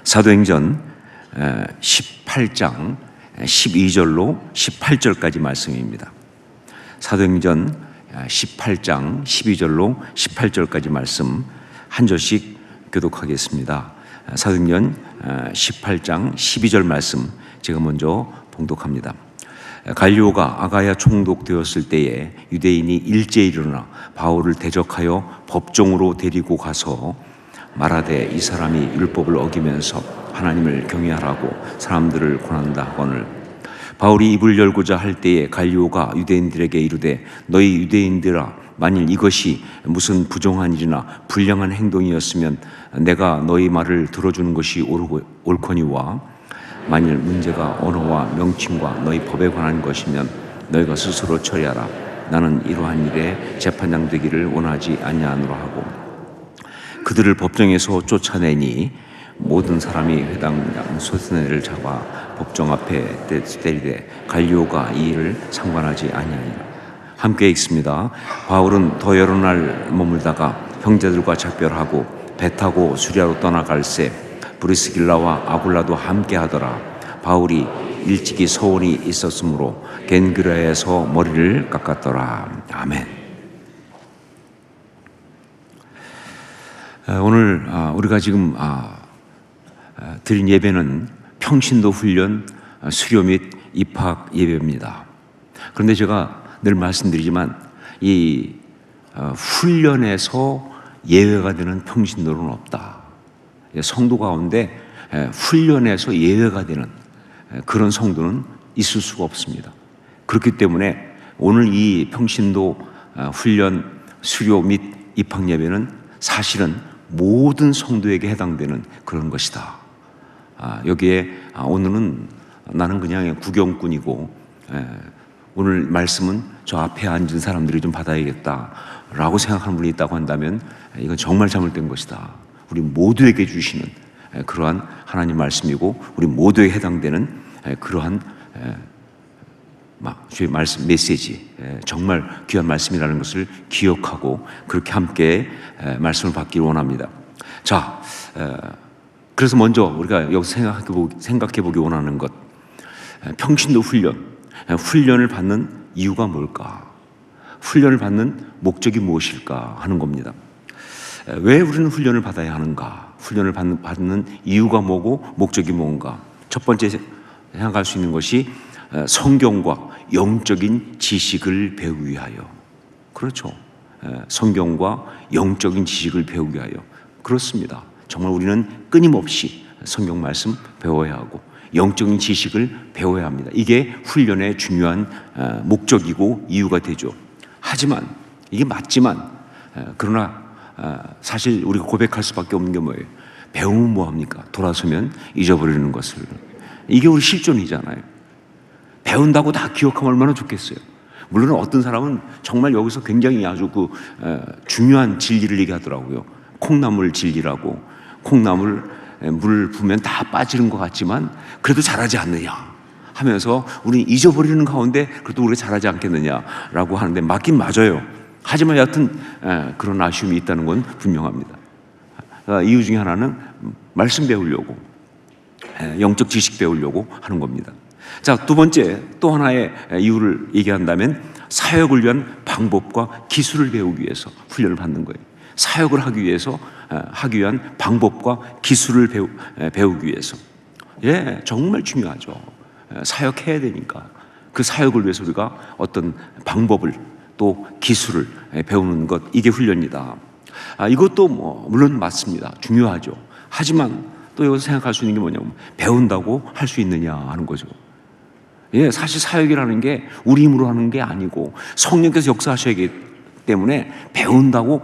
사도행전 18장 12절로 18절까지 말씀입니다. 사도행전 18장 12절로 18절까지 말씀 한 절씩 교독하겠습니다. 사도행전 18장 12절 말씀 제가 먼저 봉독합니다. 갈리오가 아가야 총독되었을 때에 유대인이 일제히 일어나 바울을 대적하여 법정으로 데리고 가서 말하되 이 사람이 율법을 어기면서 하나님을 경외하라고 사람들을 권한다 하거늘 바울이 입을 열고자 할 때에 갈리오가 유대인들에게 이르되 너희 유대인들아 만일 이것이 무슨 부정한 일이나 불량한 행동이었으면 내가 너희 말을 들어주는 것이 옳거니와 만일 문제가 언어와 명칭과 너희 법에 관한 것이면 너희가 스스로 처리하라. 나는 이러한 일에 재판장 되기를 원하지 아니하노라 하고 그들을 법정에서 쫓아내니 모든 사람이 회당장 소스네를 잡아 법정 앞에 때리되 갈리오가 이 일을 상관하지 아니하니라. 함께 읽습니다. 바울은 더 여러 날 머물다가 형제들과 작별하고 배 타고 수리아로 떠나갈새 브리스길라와 아굴라도 함께 하더라. 바울이 일찍이 소원이 있었으므로 겐그라에서 머리를 깎았더라. 아멘. 오늘 우리가 지금 드린 예배는 평신도 훈련 수료 및 입학 예배입니다. 그런데 제가 늘 말씀드리지만 이 훈련에서 예외가 되는 평신도는 없다. 성도 가운데 훈련에서 예외가 되는 그런 성도는 있을 수가 없습니다. 그렇기 때문에 오늘 이 평신도 훈련 수료 및 입학 예배는 사실은 모든 성도에게 해당되는 그런 것이다. 여기에 오늘은 나는 그냥 구경꾼이고 오늘 말씀은 저 앞에 앉은 사람들이 좀 받아야겠다라고 생각하는 분이 있다고 한다면 이건 정말 잘못된 것이다. 우리 모두에게 주시는 그러한 하나님 말씀이고 우리 모두에게 해당되는 그러한 주의 말씀 메시지 정말 귀한 말씀이라는 것을 기억하고 그렇게 함께 말씀을 받기를 원합니다. 자, 그래서 먼저 우리가 여기서 생각해 보기 원하는 것 평신도 훈련을 받는 이유가 뭘까? 훈련을 받는 목적이 무엇일까 하는 겁니다. 왜 우리는 훈련을 받아야 하는가? 훈련을 받는 이유가 뭐고 목적이 뭔가? 첫 번째 생각할 수 있는 것이 성경과 영적인 지식을 배우기 위하여. 그렇죠. 성경과 영적인 지식을 배우기 위하여. 그렇습니다. 정말 우리는 끊임없이 성경 말씀 배워야 하고 영적인 지식을 배워야 합니다. 이게 훈련의 중요한 목적이고 이유가 되죠. 하지만 이게 맞지만 그러나 사실 우리가 고백할 수밖에 없는 게 뭐예요? 배우면 뭐합니까? 돌아서면 잊어버리는 것을. 이게 우리 실존이잖아요. 배운다고 다 기억하면 얼마나 좋겠어요. 물론 어떤 사람은 정말 여기서 굉장히 아주 중요한 진리를 얘기하더라고요. 콩나물 진리라고. 콩나물 물 부으면 다 빠지는 것 같지만 그래도 잘하지 않느냐 하면서 우리는 잊어버리는 가운데 그래도 우리가 잘하지 않겠느냐라고 하는데 맞긴 맞아요. 하지만 여하튼 그런 아쉬움이 있다는 건 분명합니다. 이유 중에 하나는 말씀 배우려고 영적 지식 배우려고 하는 겁니다. 자, 두 번째 또 하나의 이유를 얘기한다면 사역을 위한 방법과 기술을 배우기 위해서 훈련을 받는 거예요. 사역을 하기 위한 방법과 기술을 배우기 위해서. 예, 정말 중요하죠. 사역해야 되니까 그 사역을 위해서 우리가 어떤 방법을 또 기술을 배우는 것, 이게 훈련이다. 이것도 물론 맞습니다. 중요하죠. 하지만 또 여기서 생각할 수 있는 게 뭐냐면 배운다고 할 수 있느냐 하는 거죠. 예, 사실 사역이라는 게 우리 힘으로 하는 게 아니고 성령께서 역사하셔야기 때문에 배운다고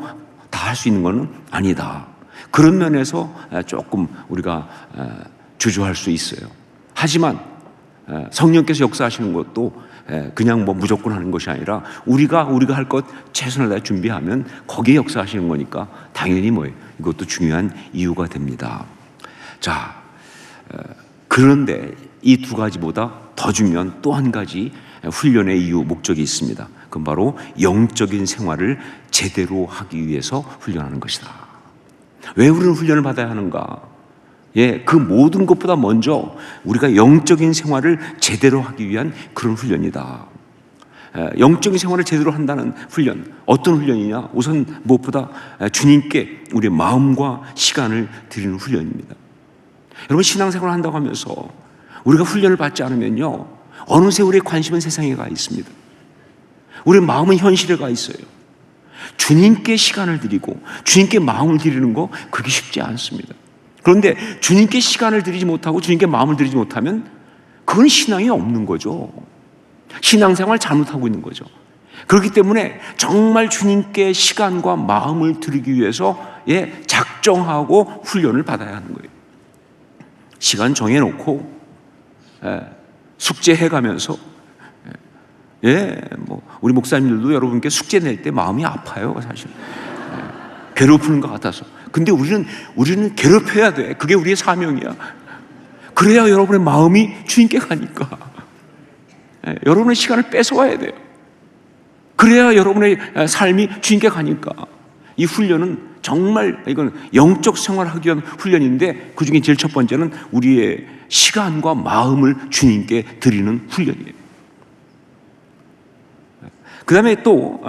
다 할 수 있는 것은 아니다. 그런 면에서 조금 우리가 주저할 수 있어요. 하지만 성령께서 역사하시는 것도 그냥 뭐 무조건 하는 것이 아니라 우리가 할 것 최선을 다해 준비하면 거기에 역사하시는 거니까 당연히 뭐예요? 이것도 중요한 이유가 됩니다. 자, 그런데 이 두 가지보다 더 중요한 또 한 가지 훈련의 이유, 목적이 있습니다. 그건 바로 영적인 생활을 제대로 하기 위해서 훈련하는 것이다. 왜 우리는 훈련을 받아야 하는가? 그 모든 것보다 먼저 우리가 영적인 생활을 제대로 하기 위한 그런 훈련이다. 영적인 생활을 제대로 한다는 훈련, 어떤 훈련이냐? 우선 무엇보다 주님께 우리의 마음과 시간을 드리는 훈련입니다. 여러분, 신앙생활을 한다고 하면서 우리가 훈련을 받지 않으면요, 어느새 우리의 관심은 세상에 가 있습니다. 우리의 마음은 현실에 가 있어요. 주님께 시간을 드리고 주님께 마음을 드리는 거, 그게 쉽지 않습니다. 그런데 주님께 시간을 드리지 못하고 주님께 마음을 드리지 못하면 그건 신앙이 없는 거죠. 신앙생활 잘못하고 있는 거죠. 그렇기 때문에 정말 주님께 시간과 마음을 드리기 위해서 작정하고 훈련을 받아야 하는 거예요. 시간 정해놓고 숙제해가면서 뭐 우리 목사님들도 여러분께 숙제 낼 때 마음이 아파요, 사실. 괴롭히는 것 같아서. 근데 우리는 괴롭혀야 돼. 그게 우리의 사명이야. 그래야 여러분의 마음이 주님께 가니까. 여러분의 시간을 뺏어와야 돼요. 그래야 여러분의 삶이 주님께 가니까. 이 훈련은 정말 이건 영적 생활을 하기 위한 훈련인데, 그 중에 제일 첫 번째는 우리의 시간과 마음을 주님께 드리는 훈련이에요. 그 다음에 또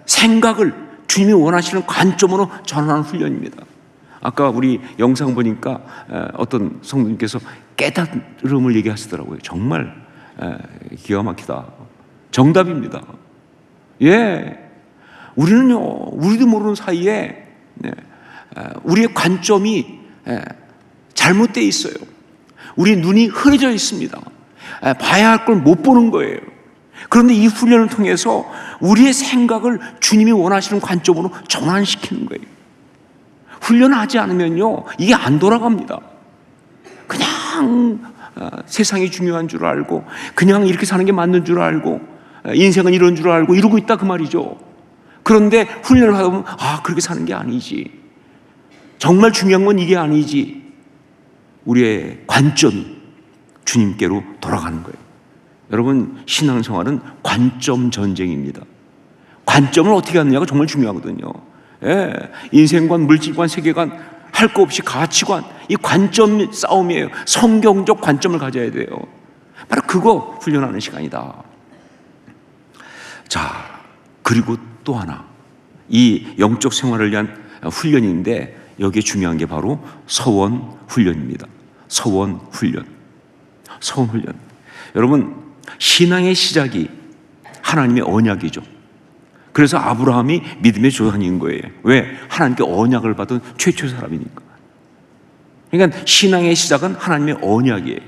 생각을 주님이 원하시는 관점으로 전환하는 훈련입니다. 아까 우리 영상 보니까 어떤 성도님께서 깨달음을 얘기하시더라고요. 정말 기가 막히다. 정답입니다. 우리는요, 우리도 모르는 사이에 우리의 관점이 잘못되어 있어요. 우리 눈이 흐려져 있습니다. 봐야 할 걸 못 보는 거예요. 그런데 이 훈련을 통해서 우리의 생각을 주님이 원하시는 관점으로 전환시키는 거예요. 훈련하지 않으면요, 이게 안 돌아갑니다. 그냥 세상이 중요한 줄 알고, 그냥 이렇게 사는 게 맞는 줄 알고, 인생은 이런 줄 알고 이러고 있다, 그 말이죠. 그런데 훈련을 하다 보면 그렇게 사는 게 아니지. 정말 중요한 건 이게 아니지. 우리의 관점이 주님께로 돌아가는 거예요. 여러분, 신앙생활은 관점 전쟁입니다. 관점을 어떻게 갖느냐가 정말 중요하거든요. 인생관, 물질관, 세계관, 할 거 없이 가치관, 이 관점 싸움이에요. 성경적 관점을 가져야 돼요. 바로 그거 훈련하는 시간이다. 자, 그리고 또 하나, 이 영적 생활을 위한 훈련인데, 여기에 중요한 게 바로 서원 훈련입니다. 서원 훈련. 서원 훈련. 여러분, 신앙의 시작이 하나님의 언약이죠. 그래서 아브라함이 믿음의 조상인 거예요. 왜? 하나님께 언약을 받은 최초의 사람이니까. 그러니까 신앙의 시작은 하나님의 언약이에요.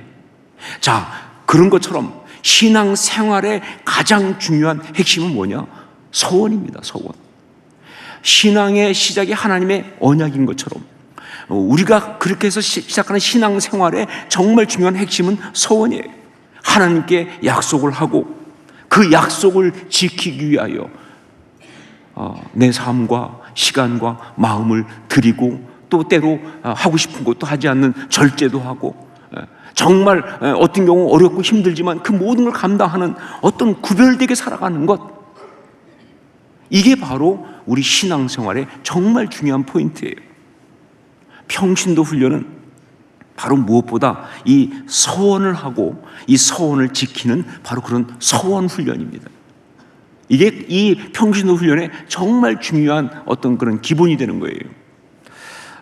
자, 그런 것처럼 신앙 생활의 가장 중요한 핵심은 뭐냐? 서원입니다. 서원. 신앙의 시작이 하나님의 언약인 것처럼 우리가 그렇게 해서 시작하는 신앙 생활의 정말 중요한 핵심은 서원이에요. 하나님께 약속을 하고 그 약속을 지키기 위하여 내 삶과 시간과 마음을 드리고, 또 때로 하고 싶은 것도 하지 않는 절제도 하고, 정말 어떤 경우 어렵고 힘들지만 그 모든 걸 감당하는 어떤 구별되게 살아가는 것, 이게 바로 우리 신앙생활의 정말 중요한 포인트예요. 평신도 훈련은 바로 무엇보다 이 서원을 하고 이 서원을 지키는 바로 그런 서원 훈련입니다. 이게 이 평신도 훈련의 정말 중요한 어떤 그런 기본이 되는 거예요.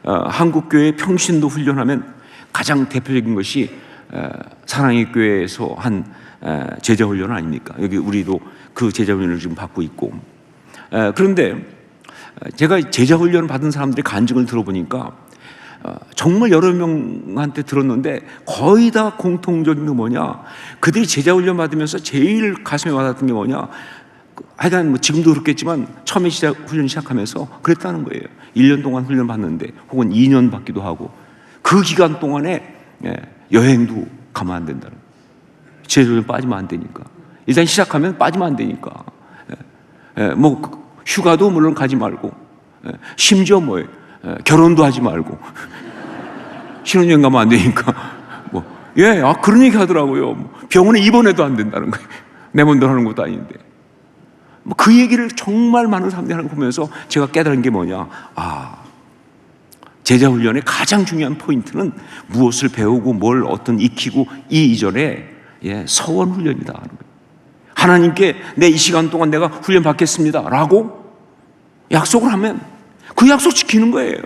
한국교회 평신도 훈련하면 가장 대표적인 것이 사랑의 교회에서 한 제자훈련 아닙니까? 여기 우리도 그 제자훈련을 지금 받고 있고, 그런데 제가 제자훈련을 받은 사람들의 간증을 들어보니까 정말 여러 명한테 들었는데 거의 다 공통적인 게 뭐냐, 그들이 제자훈련 받으면서 제일 가슴에 와닿았던 게 뭐냐, 하여간 뭐 지금도 그렇겠지만 처음에 훈련 시작하면서 그랬다는 거예요. 1년 동안 훈련 받는데, 혹은 2년 받기도 하고, 그 기간 동안에 여행도 가면 안 된다는 거예요. 제주도에 빠지면 안 되니까. 일단 시작하면 빠지면 안 되니까. 뭐 휴가도 물론 가지 말고, 심지어 뭐 결혼도 하지 말고 신혼여행 가면 안 되니까. 그런 얘기 하더라고요. 병원에 입원해도 안 된다는 거예요. 내 맘대로 하는 것도 아닌데. 그 얘기를 정말 많은 사람들이 하는 거 보면서 제가 깨달은 게 뭐냐. 제자 훈련의 가장 중요한 포인트는 무엇을 배우고 뭘 어떤 익히고 이 이전에 서원 훈련이다 하는 거예요. 하나님께 내 이 시간 동안 내가 훈련 받겠습니다 라고 약속을 하면 그 약속 지키는 거예요.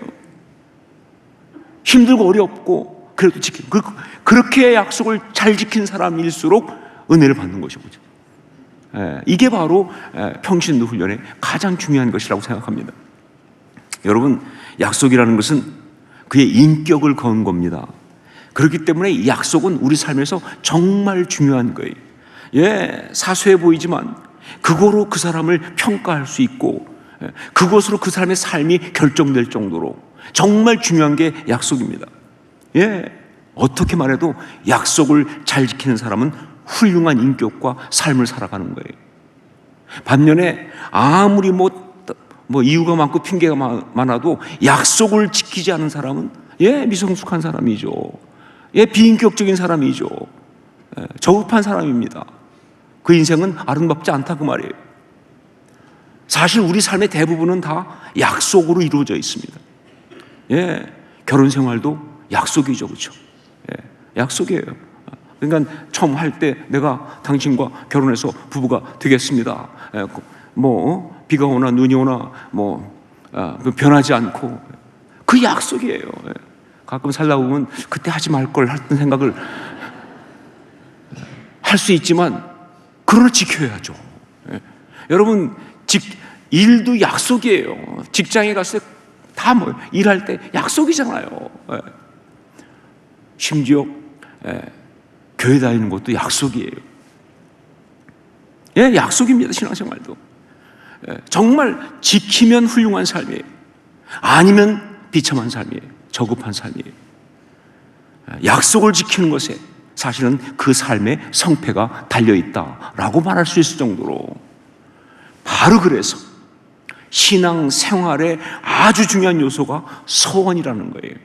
힘들고 어렵고 그래도 지키는, 그렇게 약속을 잘 지킨 사람일수록 은혜를 받는 것이죠. 이게 바로 평신도 훈련의 가장 중요한 것이라고 생각합니다. 여러분, 약속이라는 것은 그의 인격을 건 겁니다. 그렇기 때문에 이 약속은 우리 삶에서 정말 중요한 거예요. 사소해 보이지만 그거로 그 사람을 평가할 수 있고 그것으로 그 사람의 삶이 결정될 정도로 정말 중요한 게 약속입니다. 어떻게 말해도 약속을 잘 지키는 사람은 훌륭한 인격과 삶을 살아가는 거예요. 반면에 아무리 뭐 이유가 많고 핑계가 많아도 약속을 지키지 않은 사람은 미성숙한 사람이죠. 비인격적인 사람이죠. 저급한 사람입니다. 그 인생은 아름답지 않다 그 말이에요. 사실 우리 삶의 대부분은 다 약속으로 이루어져 있습니다. 결혼 생활도 약속이죠, 그렇죠? 약속이에요. 그러니까 처음 할 때 내가 당신과 결혼해서 부부가 되겠습니다. 비가 오나 눈이 오나 변하지 않고 그 약속이에요. 가끔 살다 보면 그때 하지 말 걸 했던 생각을 할 수 있지만 그러나 지켜야죠. 여러분, 일도 약속이에요. 직장에 갔을 때 다 일할 때 약속이잖아요. 심지어 교회 다니는 것도 약속이에요. 약속입니다. 신앙생활도. 정말 지키면 훌륭한 삶이에요. 아니면 비참한 삶이에요. 저급한 삶이에요. 약속을 지키는 것에 사실은 그 삶의 성패가 달려있다라고 말할 수 있을 정도로, 바로 그래서 신앙생활의 아주 중요한 요소가 서원이라는 거예요.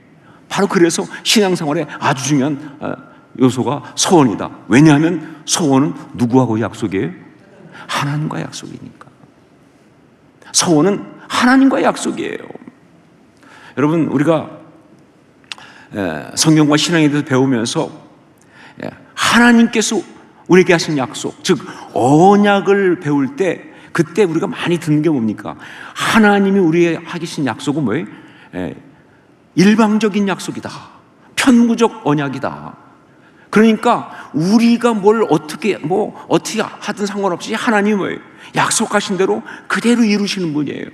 바로 그래서 신앙생활의 아주 중요한 요소가 서원이다. 왜냐하면 서원은 누구하고 약속이에요? 하나님과 약속이니까. 서원은 하나님과 약속이에요. 여러분, 우리가 성경과 신앙에 대해서 배우면서 하나님께서 우리에게 하신 약속, 즉 언약을 배울 때 그때 우리가 많이 듣는 게 뭡니까? 하나님이 우리에게 하신 약속은 뭐예요? 일방적인 약속이다. 편무적 언약이다. 그러니까 우리가 뭘 어떻게 하든 상관없이 하나님이 뭐예요? 약속하신 대로 그대로 이루시는 분이에요.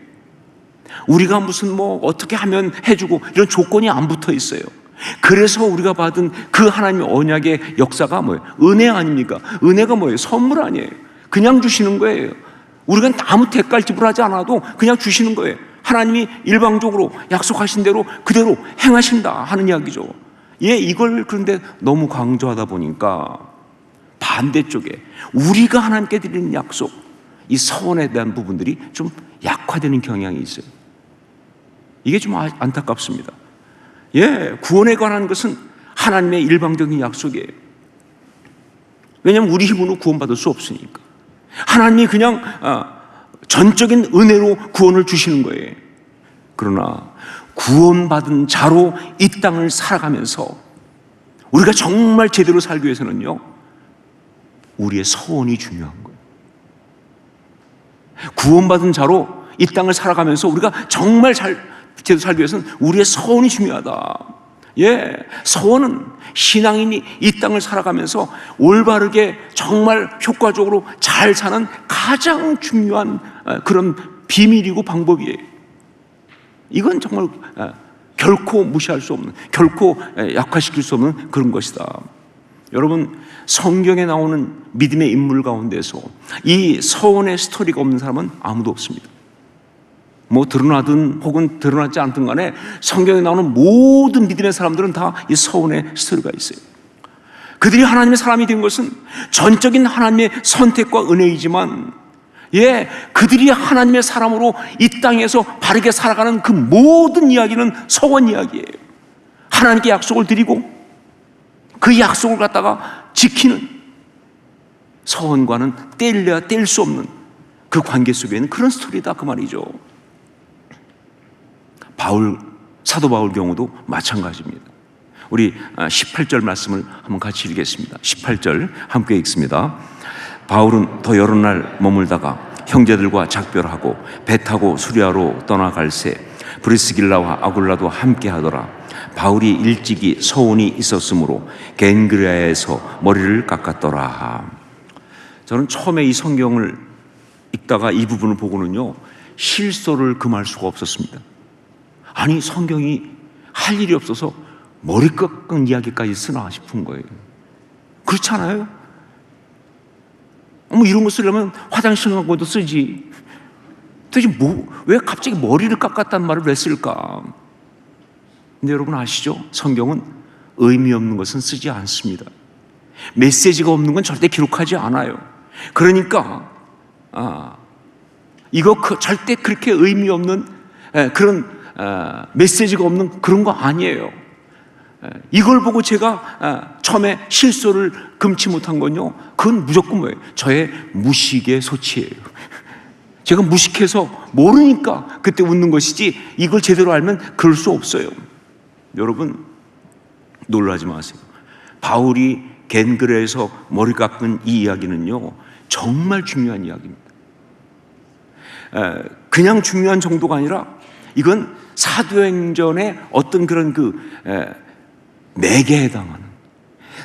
우리가 무슨 어떻게 하면 해주고 이런 조건이 안 붙어 있어요. 그래서 우리가 받은 그 하나님의 언약의 역사가 뭐예요? 은혜 아닙니까? 은혜가 뭐예요? 선물 아니에요. 그냥 주시는 거예요. 우리가 아무 대가를 지불하지 않아도 그냥 주시는 거예요. 하나님이 일방적으로 약속하신 대로 그대로 행하신다 하는 이야기죠. 이걸 그런데 너무 강조하다 보니까 반대쪽에 우리가 하나님께 드리는 약속, 이 서원에 대한 부분들이 좀 약화되는 경향이 있어요. 이게 좀 안타깝습니다. 구원에 관한 것은 하나님의 일방적인 약속이에요. 왜냐하면 우리 힘으로 구원받을 수 없으니까. 하나님이 그냥 전적인 은혜로 구원을 주시는 거예요. 그러나 구원받은 자로 이 땅을 살아가면서 우리가 정말 제대로 살기 위해서는요, 우리의 서원이 중요한 거예요. 구원받은 자로 이 땅을 살아가면서 우리가 정말 제대로 살기 위해서는 우리의 서원이 중요하다. 서원은 신앙인이 이 땅을 살아가면서 올바르게 정말 효과적으로 잘 사는 가장 중요한 그런 비밀이고 방법이에요. 이건 정말 결코 무시할 수 없는, 결코 약화시킬 수 없는 그런 것이다. 여러분, 성경에 나오는 믿음의 인물 가운데서 이 서원의 스토리가 없는 사람은 아무도 없습니다. 뭐 드러나든 혹은 드러나지 않든 간에 성경에 나오는 모든 믿음의 사람들은 다 이 서원의 스토리가 있어요. 그들이 하나님의 사람이 된 것은 전적인 하나님의 선택과 은혜이지만, 그들이 하나님의 사람으로 이 땅에서 바르게 살아가는 그 모든 이야기는 서원 이야기예요. 하나님께 약속을 드리고 그 약속을 갖다가 지키는, 서원과는 뗄래야 뗄 수 없는 그 관계 속에 있는 그런 스토리다, 그 말이죠. 사도 바울 경우도 마찬가지입니다. 우리 18절 말씀을 한번 같이 읽겠습니다. 18절 함께 읽습니다. 바울은 더 여러 날 머물다가 형제들과 작별하고 배 타고 수리아로 떠나갈새 브리스길라와 아굴라도 함께 하더라. 바울이 일찍이 서원이 있었으므로 겐그레아에서 머리를 깎았더라. 저는 처음에 이 성경을 읽다가 이 부분을 보고는요, 실소를 금할 수가 없었습니다. 아니, 성경이 할 일이 없어서 머리 깎은 이야기까지 쓰나 싶은 거예요. 그렇지 않아요? 뭐 이런 거 쓰려면 화장실 간 것도 쓰지. 도대체 왜 갑자기 머리를 깎았다는 말을 왜 쓸까? 근데 여러분 아시죠? 성경은 의미 없는 것은 쓰지 않습니다. 메시지가 없는 건 절대 기록하지 않아요. 그러니까 이거 절대 그렇게 의미 없는 그런 메시지가 없는 그런 거 아니에요. 이걸 보고 제가 처음에 실소를 금치 못한 건요, 그건 무조건 뭐예요? 저의 무식의 소치예요. 제가 무식해서 모르니까 그때 웃는 것이지, 이걸 제대로 알면 그럴 수 없어요. 여러분 놀라지 마세요. 바울이 겐그레에서 머리 깎은 이 이야기는요, 정말 중요한 이야기입니다. 그냥 중요한 정도가 아니라 이건 사도행전의 어떤 그런 맥에 해당하는,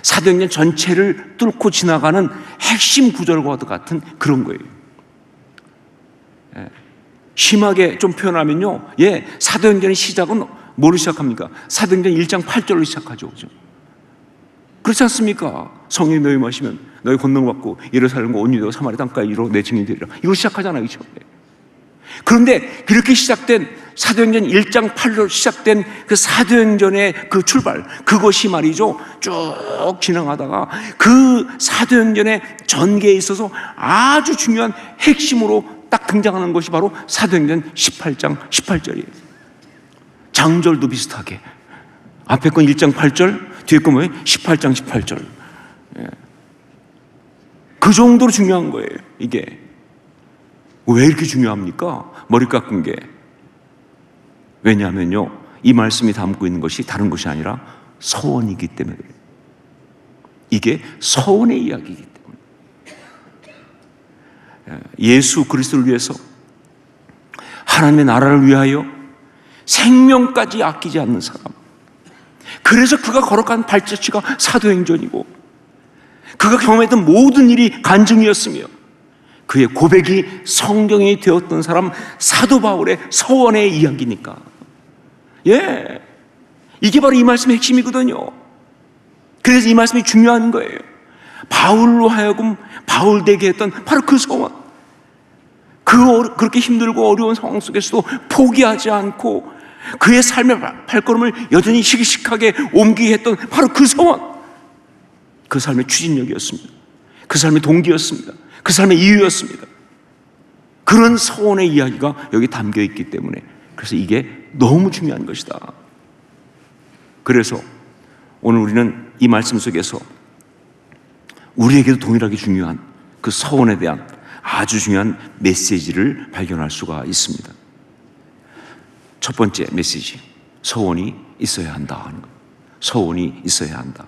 사도행전 전체를 뚫고 지나가는 핵심 구절과 같은 그런 거예요. 심하게 좀 표현하면요, 사도행전의 시작은 뭐로 시작합니까? 사도행전 1장 8절로 시작하죠. 그죠? 그렇지 않습니까? 성령이 너희 마시면 너희 권능을 받고 예루살렘과 온 유대와 사마리아 땅까지 이루어 내 증인이 되리라. 이걸 시작하잖아요. 그렇죠? 그런데 그렇게 시작된 사도행전 1장 8절로 시작된 그 사도행전의 그 출발, 그것이 말이죠, 쭉 진행하다가 그 사도행전의 전개에 있어서 아주 중요한 핵심으로 딱 등장하는 것이 바로 사도행전 18장 18절이에요. 장절도 비슷하게 앞에 건 1장 8절, 뒤에 건 뭐예요? 18장 18절. 그 정도로 중요한 거예요. 이게 왜 이렇게 중요합니까? 머리 깎은 게. 왜냐하면요, 이 말씀이 담고 있는 것이 다른 것이 아니라 서원이기 때문에 그래요. 이게 서원의 이야기이기 때문에. 예수 그리스도를 위해서, 하나님의 나라를 위하여 생명까지 아끼지 않는 사람, 그래서 그가 걸어간 발자취가 사도행전이고 그가 경험했던 모든 일이 간증이었으며 그의 고백이 성경이 되었던 사람, 사도 바울의 서원의 이야기니까. 이게 바로 이 말씀의 핵심이거든요. 그래서 이 말씀이 중요한 거예요. 바울로 하여금 바울 되게 했던 바로 그 서원, 그렇게 힘들고 어려운 상황 속에서도 포기하지 않고 그의 삶의 발걸음을 여전히 씩씩하게 옮기게 했던 바로 그 서원, 그 삶의 추진력이었습니다. 그 삶의 동기였습니다. 그 삶의 이유였습니다. 그런 서원의 이야기가 여기 담겨 있기 때문에, 그래서 이게 너무 중요한 것이다. 그래서 오늘 우리는 이 말씀 속에서 우리에게도 동일하게 중요한 그 서원에 대한 아주 중요한 메시지를 발견할 수가 있습니다. 첫 번째 메시지, 서원이 있어야 한다 하는 것. 서원이 있어야 한다.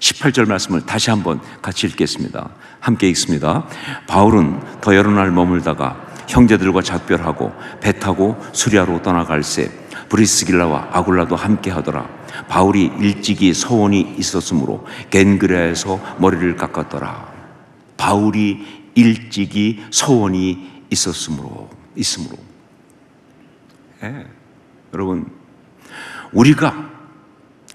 18절 말씀을 다시 한번 같이 읽겠습니다. 함께 읽습니다. 바울은 더 여러 날 머물다가 형제들과 작별하고 배 타고 수리아로 떠나갈새 브리스길라와 아굴라도 함께 하더라. 바울이 일찍이 서원이 있었으므로 겐그레아에서 머리를 깎았더라. 바울이 일찍이 서원이 있음으로. 여러분, 우리가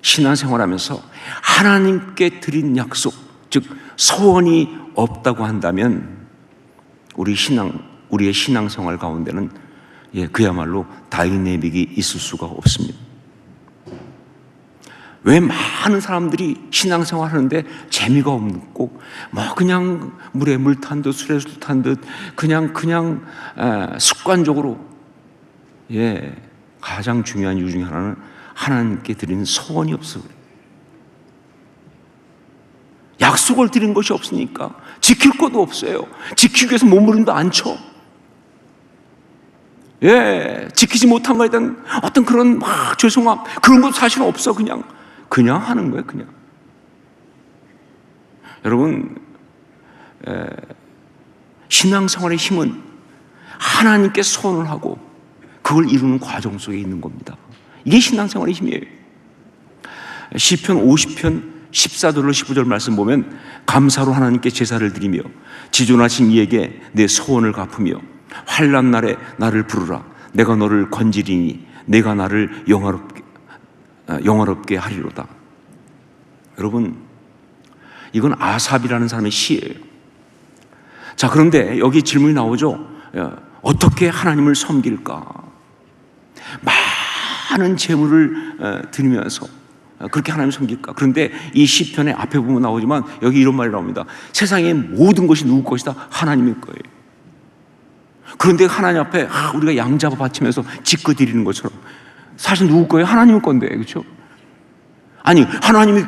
신앙생활하면서 하나님께 드린 약속, 즉 서원이 없다고 한다면 우리의 신앙생활 가운데는 그야말로 다이내믹이 있을 수가 없습니다. 왜 많은 사람들이 신앙생활 하는데 재미가 없고 그냥 물에 물 탄 듯 술에 술 탄 듯 그냥 습관적으로 가장 중요한 이유 중에 하나는 하나님께 드리는 소원이 없어 그래요. 약속을 드린 것이 없으니까 지킬 것도 없어요. 지키기 위해서 몸부림도 안 쳐. 지키지 못한 거에 대한 어떤 그런 죄송함 그런 것도 사실은 없어. 그냥 하는 거예요. 그냥. 여러분, 신앙생활의 힘은 하나님께 소원을 하고 그걸 이루는 과정 속에 있는 겁니다. 이게 신앙생활의 힘이에요. 시편 50편 14절로 15절 말씀 보면 감사로 하나님께 제사를 드리며 지존하신 이에게 내 소원을 갚으며 환난 날에 나를 부르라. 내가 너를 건지리니 내가 나를 영화롭게 하리로다. 여러분, 이건 아삽이라는 사람의 시예요. 자, 그런데 여기 질문이 나오죠. 어떻게 하나님을 섬길까? 많은 재물을 드리면서 그렇게 하나님을 섬길까? 그런데 이 시편의 앞에 보면 나오지만 여기 이런 말이 나옵니다. 세상의 모든 것이 누구 것이다? 하나님의 거예요. 그런데 하나님 앞에 우리가 양 잡아 바치면서 짓고 드리는 것처럼 사실 누구 거예요? 하나님의 건데, 그렇죠? 아니, 하나님이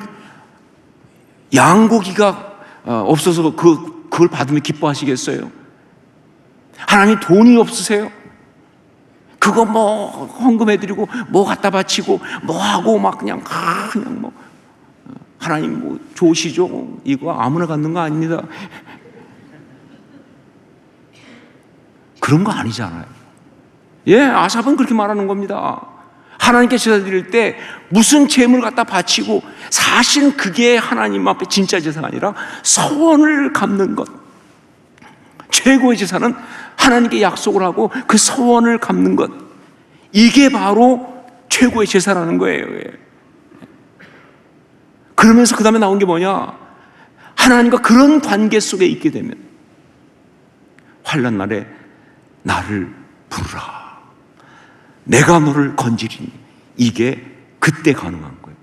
양고기가 없어서 그걸 받으면 기뻐하시겠어요? 하나님 돈이 없으세요? 그거 헌금해드리고 갖다 바치고 하고 그냥 하나님 좋으시죠? 이거 아무나 갖는 거 아닙니다. 그런 거 아니잖아요. 아삽은 그렇게 말하는 겁니다. 하나님께 제사 드릴 때 무슨 재물을 갖다 바치고 사실 그게 하나님 앞에 진짜 제사가 아니라 소원을 갚는 것. 최고의 제사는 하나님께 약속을 하고 그 소원을 갚는 것. 이게 바로 최고의 제사라는 거예요. 그러면서 그 다음에 나온 게 뭐냐? 하나님과 그런 관계 속에 있게 되면 환난 날에 나를 부르라. 내가 너를 건지리니. 이게 그때 가능한 거예요.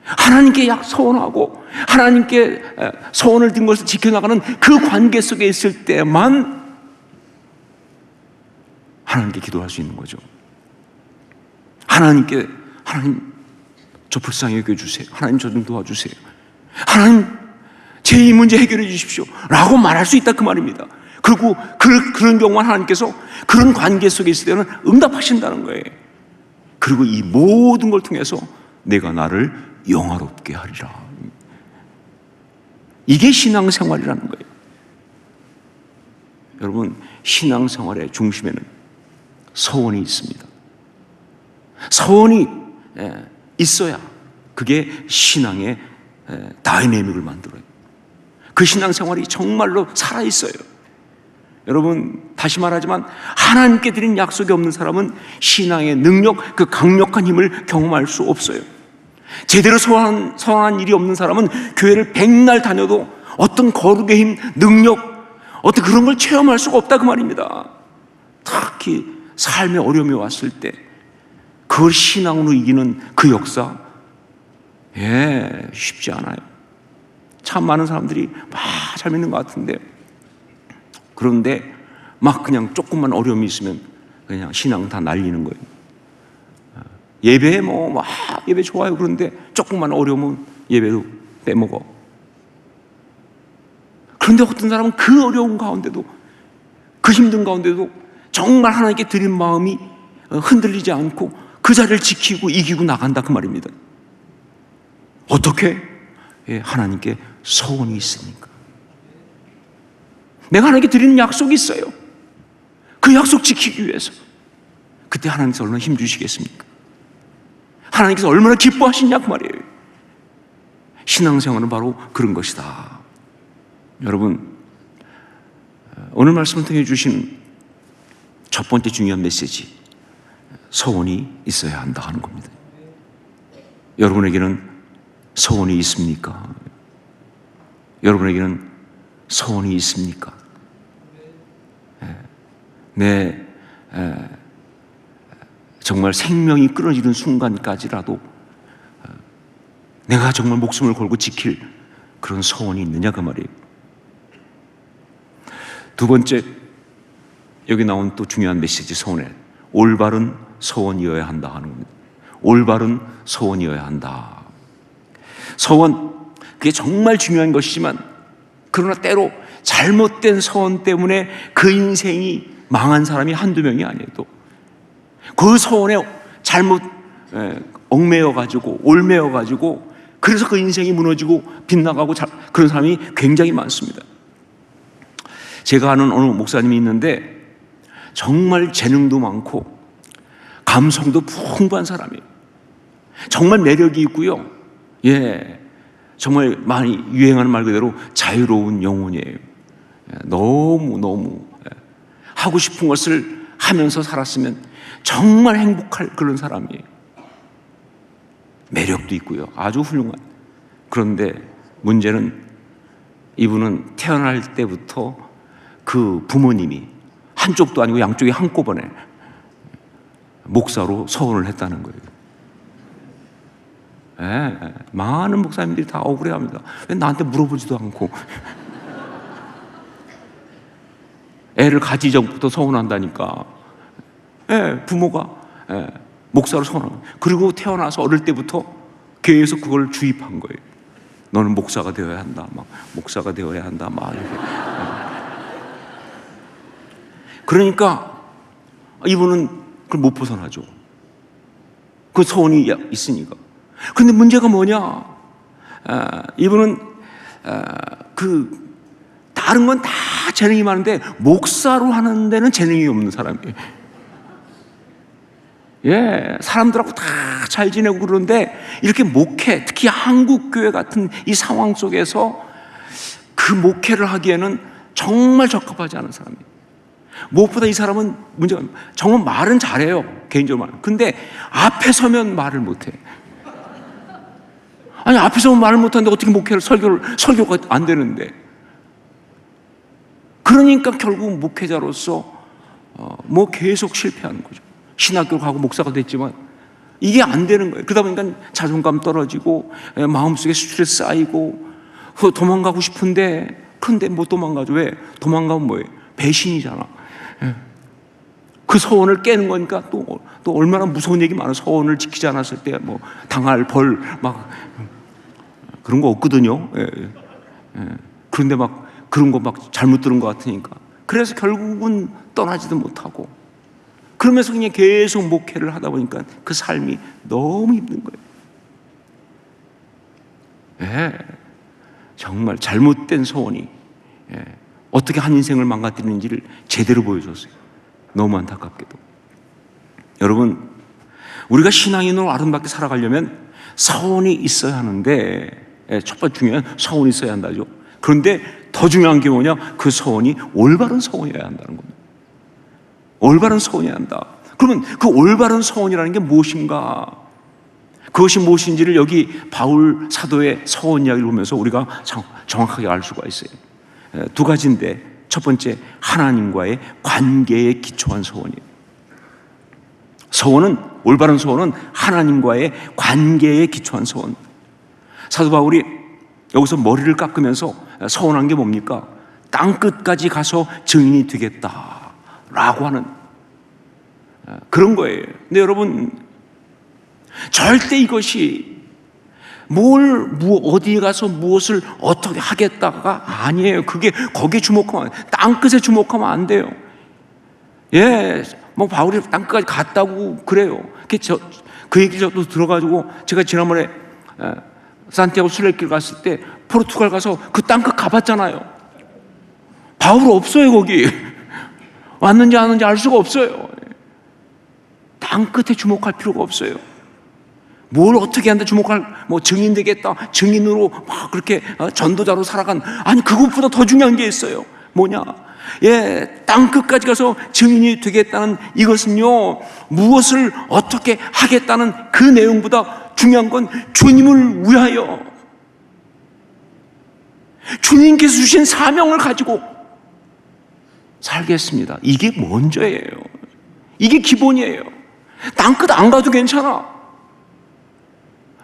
하나님께 소원하고 하나님께 소원을 든 것을 지켜나가는 그 관계 속에 있을 때만 하나님께 기도할 수 있는 거죠. 하나님 저 불쌍히 여겨주세요. 하나님 저 좀 도와주세요. 하나님 제 이 문제 해결해 주십시오 라고 말할 수 있다 그 말입니다. 그리고 그런 경우만 하나님께서 그런 관계 속에 있을 때는 응답하신다는 거예요. 그리고 이 모든 걸 통해서 내가 나를 영화롭게 하리라. 이게 신앙생활이라는 거예요. 여러분, 신앙생활의 중심에는 소원이 있습니다. 소원이 있어야 그게 신앙의 다이내믹을 만들어요. 그 신앙생활이 정말로 살아있어요. 여러분, 다시 말하지만 하나님께 드린 약속이 없는 사람은 신앙의 능력, 그 강력한 힘을 경험할 수 없어요. 제대로 소원한 일이 없는 사람은 교회를 100날 다녀도 어떤 거룩의 힘, 능력, 어떤 그런 걸 체험할 수가 없다 그 말입니다. 특히 삶의 어려움이 왔을 때 그걸 신앙으로 이기는 그 역사, 쉽지 않아요. 참 많은 사람들이 잘 믿는 것 같은데, 그런데 그냥 조금만 어려움이 있으면 그냥 신앙 다 날리는 거예요. 예배에 예배 좋아요. 그런데 조금만 어려우면 예배도 빼먹어. 그런데 어떤 사람은 그 어려운 가운데도, 그 힘든 가운데도 정말 하나님께 드린 마음이 흔들리지 않고 그 자리를 지키고 이기고 나간다 그 말입니다. 어떻게? 하나님께 소원이 있으니까. 내가 하나님께 드리는 약속이 있어요. 그 약속 지키기 위해서. 그때 하나님께서 얼마나 힘 주시겠습니까? 하나님께서 얼마나 기뻐하시냐 그 말이에요. 신앙생활은 바로 그런 것이다. 여러분, 오늘 말씀을 통해 주신 첫 번째 중요한 메시지, 소원이 있어야 한다 하는 겁니다. 여러분에게는 소원이 있습니까? 여러분에게는 소원이 있습니까? 내 정말 생명이 끊어지는 순간까지라도 내가 정말 목숨을 걸고 지킬 그런 소원이 있느냐 그 말이에요. 두 번째, 여기 나온 또 중요한 메시지 소원에 올바른 소원이어야 한다 하는 겁니다. 올바른 소원이어야 한다. 소원, 그게 정말 중요한 것이지만 그러나 때로 잘못된 소원 때문에 그 인생이 망한 사람이 한두 명이 아니에요. 또 그 소원에 잘못 얽매여가지고 올매여가지고 그래서 그 인생이 무너지고 빗나가고 그런 사람이 굉장히 많습니다. 제가 아는 어느 목사님이 있는데 정말 재능도 많고 감성도 풍부한 사람이에요. 정말 매력이 있고요. 정말 많이 유행하는 말 그대로 자유로운 영혼이에요. 너무 하고 싶은 것을 하면서 살았으면 정말 행복할 그런 사람이에요. 매력도 있고요. 아주 훌륭한. 그런데 문제는 이분은 태어날 때부터 그 부모님이 한쪽도 아니고 양쪽이 한꺼번에 목사로 서원을 했다는 거예요. 많은 목사님들이 다 억울해합니다. 왜 나한테 물어보지도 않고 애를 가지 전부터 서원한다니까. 부모가 목사로 서원하고 그리고 태어나서 어릴 때부터 계속 그걸 주입한 거예요. 너는 목사가 되어야 한다. 막 목사가 되어야 한다. 막 이렇게. 그러니까 이분은 그걸 못 벗어나죠. 그 소원이 있으니까. 근데 문제가 뭐냐? 이분은 다른 건 다 재능이 많은데 목사로 하는 데는 재능이 없는 사람이에요. 사람들하고 다 잘 지내고 그러는데 이렇게 목회, 특히 한국교회 같은 이 상황 속에서 그 목회를 하기에는 정말 적합하지 않은 사람이에요. 무엇보다 이 사람은 문제가 정말 말은 잘해요. 개인적으로 말은. 근데 앞에 서면 말을 못해. 아니 앞에 서면 말을 못하는데 어떻게 목회를 설교가 안 되는데. 그러니까 결국 목회자로서 계속 실패하는 거죠. 신학교 가고 목사가 됐지만 이게 안 되는 거예요. 그러다 보니까 자존감 떨어지고 마음속에 스트레스 쌓이고 도망가고 싶은데 그런데 못 도망가죠. 왜? 도망가면 뭐예요? 배신이잖아. 그 소원을 깨는 거니까 또 얼마나 무서운 얘기 많아. 소원을 지키지 않았을 때 뭐 당할 벌 막 그런 거 없거든요. 그런데 막 그런 거 막 잘못 들은 것 같으니까. 그래서 결국은 떠나지도 못하고 그러면서 그냥 계속 목회를 하다 보니까 그 삶이 너무 힘든 거예요. 정말 잘못된 소원이 어떻게 한 인생을 망가뜨리는지를 제대로 보여줬어요. 너무 안타깝게도. 여러분, 우리가 신앙인으로 아름답게 살아가려면 소원이 있어야 하는데 첫 번째 중요한 소원이 있어야 한다죠. 그런데 더 중요한 게 뭐냐? 그 소원이 올바른 소원이어야 한다는 겁니다. 올바른 소원이어야 한다. 그러면 그 올바른 소원이라는 게 무엇인가? 그것이 무엇인지를 여기 바울 사도의 소원 이야기를 보면서 우리가 정확하게 알 수가 있어요. 두 가지인데 첫 번째, 하나님과의 관계에 기초한 소원이에요. 소원은, 올바른 소원은 하나님과의 관계에 기초한 소원. 사도 바울이 여기서 머리를 깎으면서 소원한 게 뭡니까? 땅끝까지 가서 증인이 되겠다라고 하는 그런 거예요. 근데 여러분, 절대 이것이 어디에 가서 무엇을 어떻게 하겠다가 아니에요. 그게 거기에 주목하면, 땅끝에 주목하면 안 돼요. 뭐 바울이 땅끝까지 갔다고 그래요. 그 얘기 저도 들어가지고 제가 지난번에 산티아고 순례길 갔을 때 포르투갈 가서 그 땅끝 가봤잖아요. 바울 없어요 거기. 왔는지 안 왔는지 알 수가 없어요. 땅끝에 주목할 필요가 없어요. 뭘 어떻게 한다 주목할, 증인 되겠다, 증인으로 막 그렇게 전도자로 살아간, 아니 그것보다 더 중요한 게 있어요. 뭐냐? 땅끝까지 가서 증인이 되겠다는 이것은요, 무엇을 어떻게 하겠다는 그 내용보다 중요한 건 주님을 위하여, 주님께서 주신 사명을 가지고 살겠습니다. 이게 먼저예요. 이게 기본이에요. 땅끝 안 가도 괜찮아.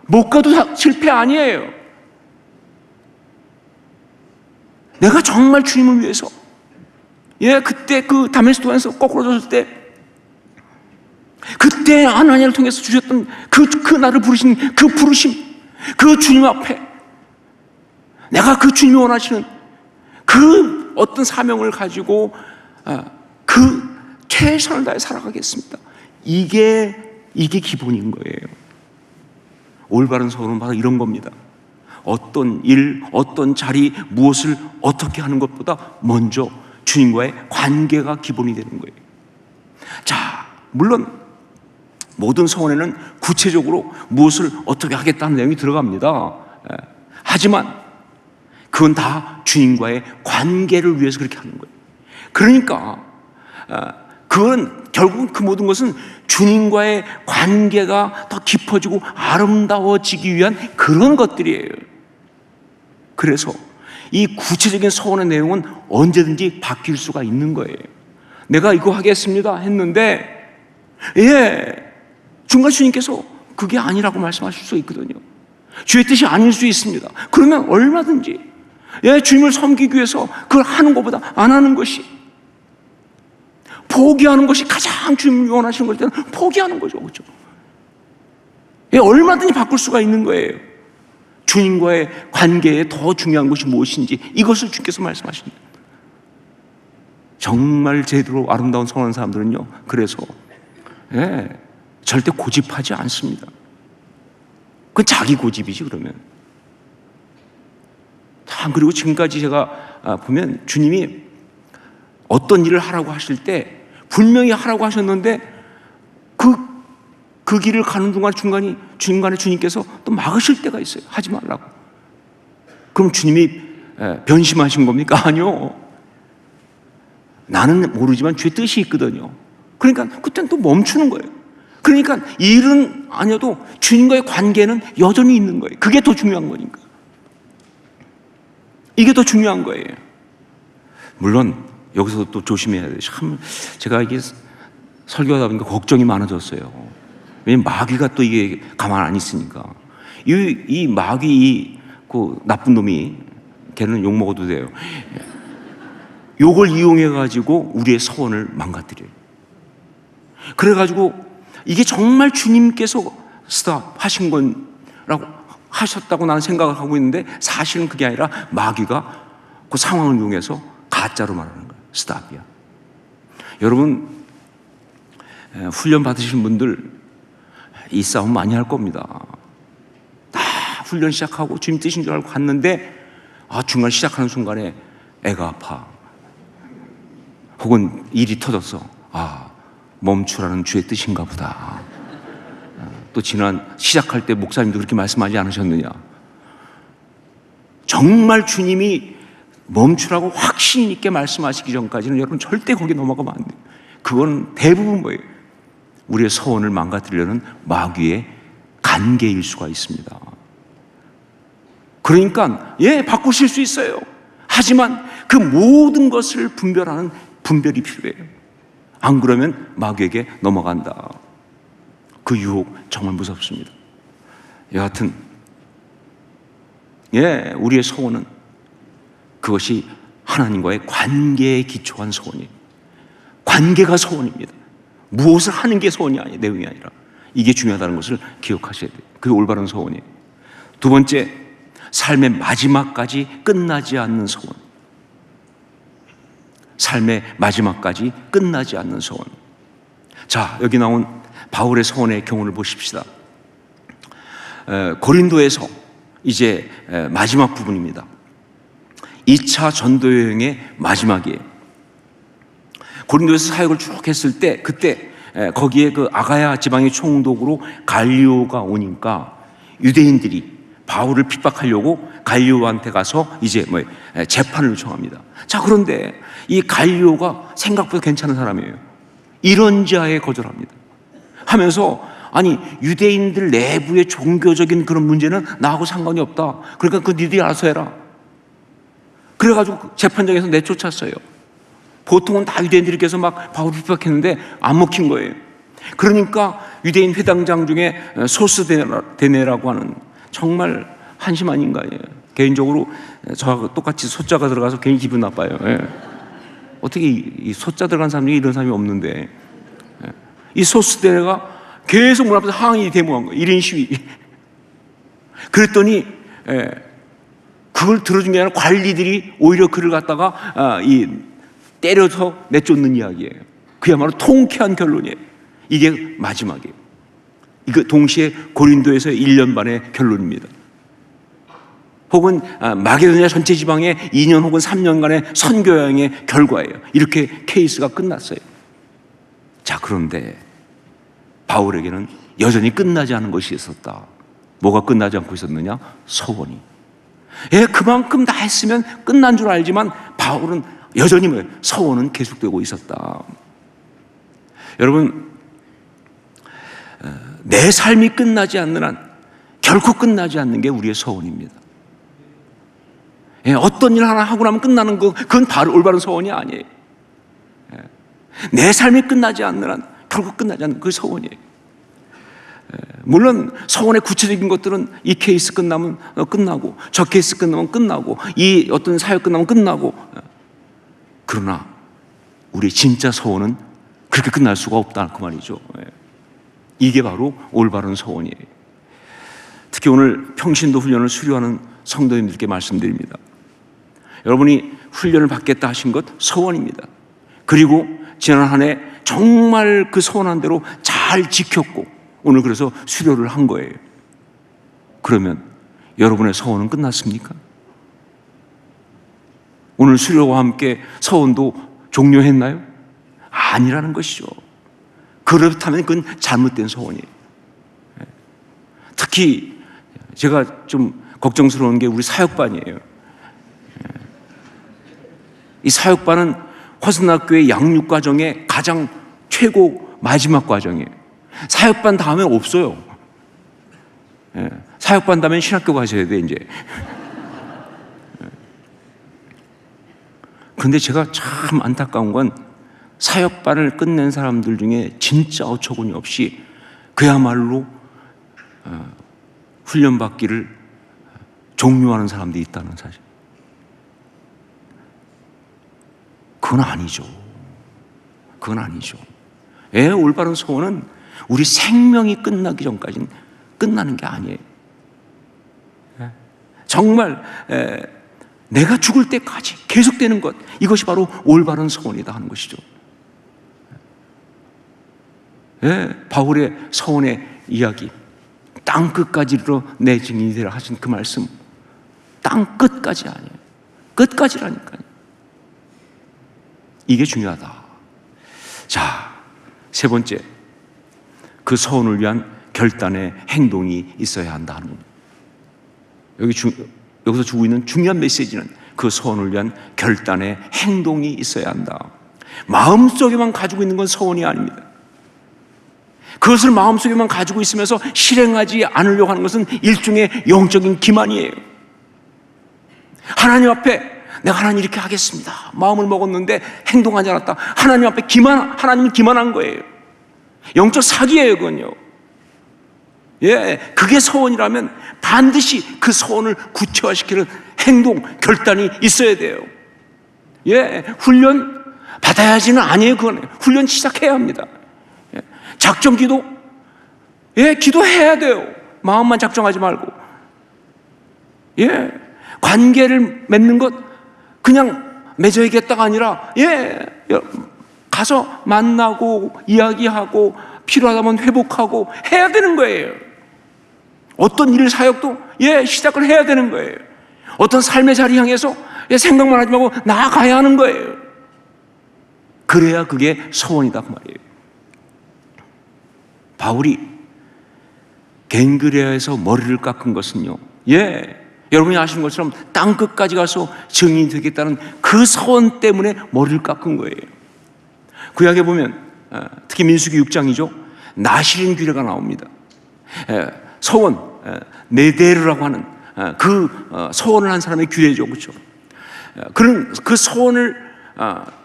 못 가도 실패 아니에요. 내가 정말 주님을 위해서, 그때 그 다메스코에서 거꾸로졌을 때, 그때 하나님을 통해서 주셨던 그 나를 부르신 그 부르심, 그 주님 앞에 내가 그 주님이 원하시는 그 어떤 사명을 가지고 그 최선을 다해 살아가겠습니다. 이게 기본인 거예요. 올바른 서원은 바로 이런 겁니다. 어떤 일, 어떤 자리, 무엇을 어떻게 하는 것보다 먼저 주님과의 관계가 기본이 되는 거예요. 자, 물론 모든 서원에는 구체적으로 무엇을 어떻게 하겠다는 내용이 들어갑니다. 하지만 그건 다 주님과의 관계를 위해서 그렇게 하는 거예요. 그러니까 그건 결국은 그 모든 것은 주님과의 관계가 더 깊어지고 아름다워지기 위한 그런 것들이에요. 그래서 이 구체적인 서원의 내용은 언제든지 바뀔 수가 있는 거예요. 내가 이거 하겠습니다 했는데 중간 주님께서 그게 아니라고 말씀하실 수 있거든요. 주의 뜻이 아닐 수 있습니다. 그러면 얼마든지 주님을 섬기기 위해서 그걸 하는 것보다 안 하는 것이, 포기하는 것이 가장 주님이 원하시는 걸 때는 포기하는 거죠. 그렇죠? 얼마든지 바꿀 수가 있는 거예요. 주님과의 관계에 더 중요한 것이 무엇인지 이것을 주께서 말씀하십니다. 정말 제대로 아름다운 선한 사람들은요, 그래서 절대 고집하지 않습니다. 그건 자기 고집이지 그러면. 그리고 지금까지 제가 보면 주님이 어떤 일을 하라고 하실 때 분명히 하라고 하셨는데 그 길을 가는 중간에 주님께서 또 막으실 때가 있어요. 하지 말라고. 그럼 주님이 변심하신 겁니까? 아니요. 나는 모르지만 주의 뜻이 있거든요. 그러니까 그때는 또 멈추는 거예요. 그러니까 일은 아니어도 주님과의 관계는 여전히 있는 거예요. 그게 더 중요한 거니까. 이게 더 중요한 거예요. 물론 여기서 또 조심해야 돼요. 참 제가 이게 설교하다 보니까 걱정이 많아졌어요. 왜냐면 마귀가 또 이게 가만 안 있으니까. 이 마귀, 그 나쁜 놈이, 걔는 욕 먹어도 돼요. 요걸 이용해가지고 우리의 서원을 망가뜨려요. 그래가지고 이게 정말 주님께서 스탑 하신 거라고 하셨다고 나는 생각을 하고 있는데 사실은 그게 아니라 마귀가 그 상황을 이용해서 가짜로 말하는 거예요. 스탑이야. 여러분, 훈련 받으신 분들 이 싸움 많이 할 겁니다. 다 훈련 시작하고 주님 뜻인 줄 알고 갔는데 중간 시작하는 순간에 애가 아파. 혹은 일이 터졌어. 멈추라는 주의 뜻인가 보다. 또 지난 시작할 때 목사님도 그렇게 말씀하지 않으셨느냐. 정말 주님이 멈추라고 확신 있게 말씀하시기 전까지는 여러분 절대 거기에 넘어가면 안 돼요. 그건 대부분 뭐예요? 우리의 서원을 망가뜨리려는 마귀의 관계일 수가 있습니다. 그러니까 바꾸실 수 있어요. 하지만 그 모든 것을 분별하는 분별이 필요해요. 안 그러면 마귀에게 넘어간다. 그 유혹 정말 무섭습니다. 여하튼 우리의 소원은 그것이 하나님과의 관계에 기초한 소원이에요. 관계가 소원입니다. 무엇을 하는 게 소원이 아니에요. 내용이 아니라. 이게 중요하다는 것을 기억하셔야 돼요. 그게 올바른 소원이에요. 두 번째, 삶의 마지막까지 끝나지 않는 소원. 삶의 마지막까지 끝나지 않는 소원. 자, 여기 나온 바울의 소원의 경우를 보십시다. 고린도에서 이제 마지막 부분입니다. 2차 전도 여행의 마지막이에요. 고린도에서 사역을 쭉 했을 때 그때 거기에 그 아가야 지방의 총독으로 갈리오가 오니까 유대인들이 바울을 핍박하려고 갈리오한테 가서 이제 재판을 요청합니다. 자, 그런데 이 갈리오가 생각보다 괜찮은 사람이에요. 이런지하에 거절합니다. 하면서 아니 유대인들 내부의 종교적인 그런 문제는 나하고 상관이 없다. 그러니까 그 니들이 알아서 해라. 그래가지고 재판장에서 내쫓았어요. 보통은 다 유대인들께서 막 바울을 핍박했는데 안 먹힌 거예요. 그러니까 유대인 회당장 중에 소스데네라고 하는 정말 한심한 인간이에요. 개인적으로 저하고 똑같이 소자가 들어가서 괜히 기분 나빠요. 예. 어떻게 이 소자 들어간 사람 중에 이런 사람이 없는데, 예. 이 소스데네가 계속 문 앞에서 항의 데모한 거예요. 1인 시위. 그랬더니 그걸 들어준 게 아니라 관리들이 오히려 그를 갖다가 때려서 내쫓는 이야기예요. 그야말로 통쾌한 결론이에요. 이게 마지막이에요. 이거 동시에 고린도에서 1년 반의 결론입니다. 혹은 마게도냐 전체 지방의 2년 혹은 3년간의 선교 여행의 결과예요. 이렇게 케이스가 끝났어요. 자, 그런데 바울에게는 여전히 끝나지 않은 것이 있었다. 뭐가 끝나지 않고 있었느냐? 서원이. 그만큼 다 했으면 끝난 줄 알지만 바울은 여전히 서원은 계속되고 있었다. 여러분, 내 삶이 끝나지 않는 한 결코 끝나지 않는 게 우리의 서원입니다. 어떤 일 하나 하고 나면 끝나는 거, 그건 바로 올바른 서원이 아니에요. 내 삶이 끝나지 않는 한 결국 끝나지 않는 그 서원이에요. 물론 서원의 구체적인 것들은 이 케이스 끝나면 끝나고, 저 케이스 끝나면 끝나고, 이 어떤 사역 끝나면 끝나고, 그러나 우리 진짜 서원은 그렇게 끝날 수가 없다 그 말이죠. 이게 바로 올바른 서원이에요. 특히 오늘 평신도 훈련을 수료하는 성도님들께 말씀드립니다. 여러분이 훈련을 받겠다 하신 것 서원입니다. 그리고 지난 한 해 정말 그 서원한 대로 잘 지켰고 오늘 그래서 수료를 한 거예요. 그러면 여러분의 서원은 끝났습니까? 오늘 수료와 함께 서원도 종료했나요? 아니라는 것이죠. 그렇다면 그건 잘못된 서원이에요. 특히 제가 좀 걱정스러운 게 우리 사역반이에요. 이 사역반은 화순학교의 양육과정의 가장 최고 마지막 과정이에요. 사역반 다음에 없어요. 사역반 다음에 신학교 가셔야 돼 이제. 그런데 제가 참 안타까운 건 사역반을 끝낸 사람들 중에 진짜 어처구니 없이 그야말로 훈련받기를 종료하는 사람들이 있다는 사실. 그건 아니죠. 그건 아니죠. 올바른 소원은 우리 생명이 끝나기 전까지는 끝나는 게 아니에요. 정말 내가 죽을 때까지 계속되는 것, 이것이 바로 올바른 소원이다 하는 것이죠. 바울의 서원의 이야기, 땅 끝까지 이르러 내 증인이 되라 하신 그 말씀, 땅 끝까지 아니에요. 끝까지라니까요. 이게 중요하다. 자, 세 번째, 그 서원을 위한 결단의 행동이 있어야 한다는 겁니다. 여기서 주고 있는 중요한 메시지는 그 서원을 위한 결단의 행동이 있어야 한다. 마음속에만 가지고 있는 건 서원이 아닙니다. 그것을 마음속에만 가지고 있으면서 실행하지 않으려고 하는 것은 일종의 영적인 기만이에요. 하나님 앞에 내가 하나님 이렇게 하겠습니다. 마음을 먹었는데 행동하지 않았다. 하나님 앞에 하나님을 기만한 거예요. 영적 사기예요, 그건요. 그게 서원이라면 반드시 그 서원을 구체화시키는 행동, 결단이 있어야 돼요. 훈련 받아야지는 아니에요, 그건. 훈련 시작해야 합니다. 작정 기도, 기도해야 돼요. 마음만 작정하지 말고. 관계를 맺는 것 그냥 맺어야겠다가 아니라 가서 만나고 이야기하고 필요하다면 회복하고 해야 되는 거예요. 어떤 일 사역도 시작을 해야 되는 거예요. 어떤 삶의 자리 향해서 생각만 하지 말고 나아가야 하는 거예요. 그래야 그게 서원이다 그 말이에요. 바울이 갱그레아에서 머리를 깎은 것은요, 여러분이 아시는 것처럼 땅 끝까지 가서 증인이 되겠다는 그 서원 때문에 머리를 깎은 거예요. 구약에 보면 특히 민수기 6장이죠. 나실인 규례가 나옵니다. 서원, 네데르라고 하는 그 서원을 한 사람의 규례죠, 그렇죠? 그런 그 서원을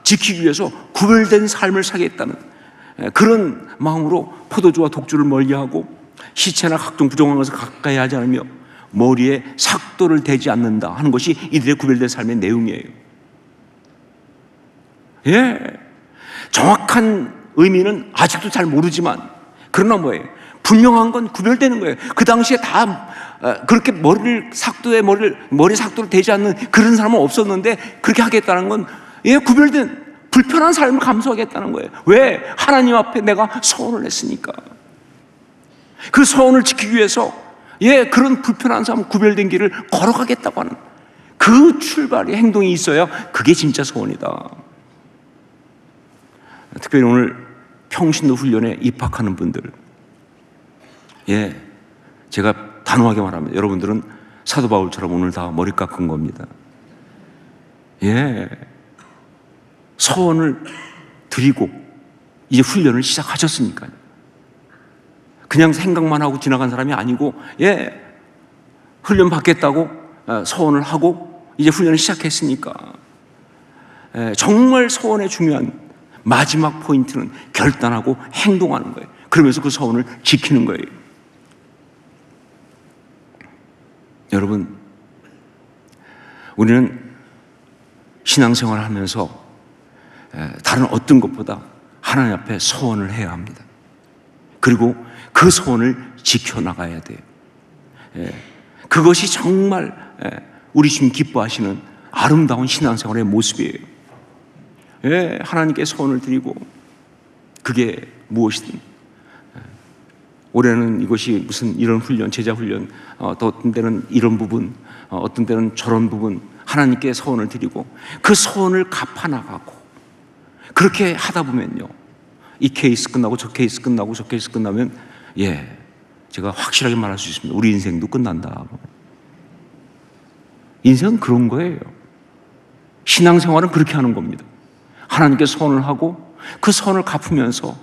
지키기 위해서 구별된 삶을 살겠다는 그런 마음으로 포도주와 독주를 멀리하고 시체나 각종 부정한 것을 가까이 하지 않으며 머리에 삭도를 대지 않는다 하는 것이 이들의 구별된 삶의 내용이에요. 예, 정확한 의미는 아직도 잘 모르지만 그러나 뭐예요? 분명한 건 구별되는 거예요. 그 당시에 다 그렇게 머리 삭도를 대지 않는 그런 사람은 없었는데 그렇게 하겠다는 건 구별된 불편한 삶을 감수하겠다는 거예요. 왜? 하나님 앞에 내가 서원을 했으니까. 그 서원을 지키기 위해서 그런 불편한 삶, 구별된 길을 걸어가겠다고 하는 그 출발의 행동이 있어야 그게 진짜 서원이다. 특별히 오늘 평신도 훈련에 입학하는 분들, 제가 단호하게 말하면 여러분들은 사도 바울처럼 오늘 다 머리 깎은 겁니다. 서원을 드리고 이제 훈련을 시작하셨으니까요. 그냥 생각만 하고 지나간 사람이 아니고 훈련 받겠다고 서원을 하고 이제 훈련을 시작했으니까 정말 서원의 중요한 마지막 포인트는 결단하고 행동하는 거예요. 그러면서 그 서원을 지키는 거예요. 여러분, 우리는 신앙생활을 하면서 다른 어떤 것보다 하나님 앞에 서원을 해야 합니다. 그리고 그 소원을 지켜나가야 돼요. 그것이 정말 우리 주님 기뻐하시는 아름다운 신앙생활의 모습이에요. 하나님께 소원을 드리고 그게 무엇이든 올해는 이것이 무슨 이런 훈련, 제자 훈련, 또 어떤 때는 이런 부분, 어떤 때는 저런 부분 하나님께 소원을 드리고 그 소원을 갚아나가고 그렇게 하다 보면요, 이 케이스 끝나고 저 케이스 끝나고 저 케이스 끝나면 제가 확실하게 말할 수 있습니다. 우리 인생도 끝난다. 인생은 그런 거예요. 신앙생활은 그렇게 하는 겁니다. 하나님께 소원을 하고 그 소원을 갚으면서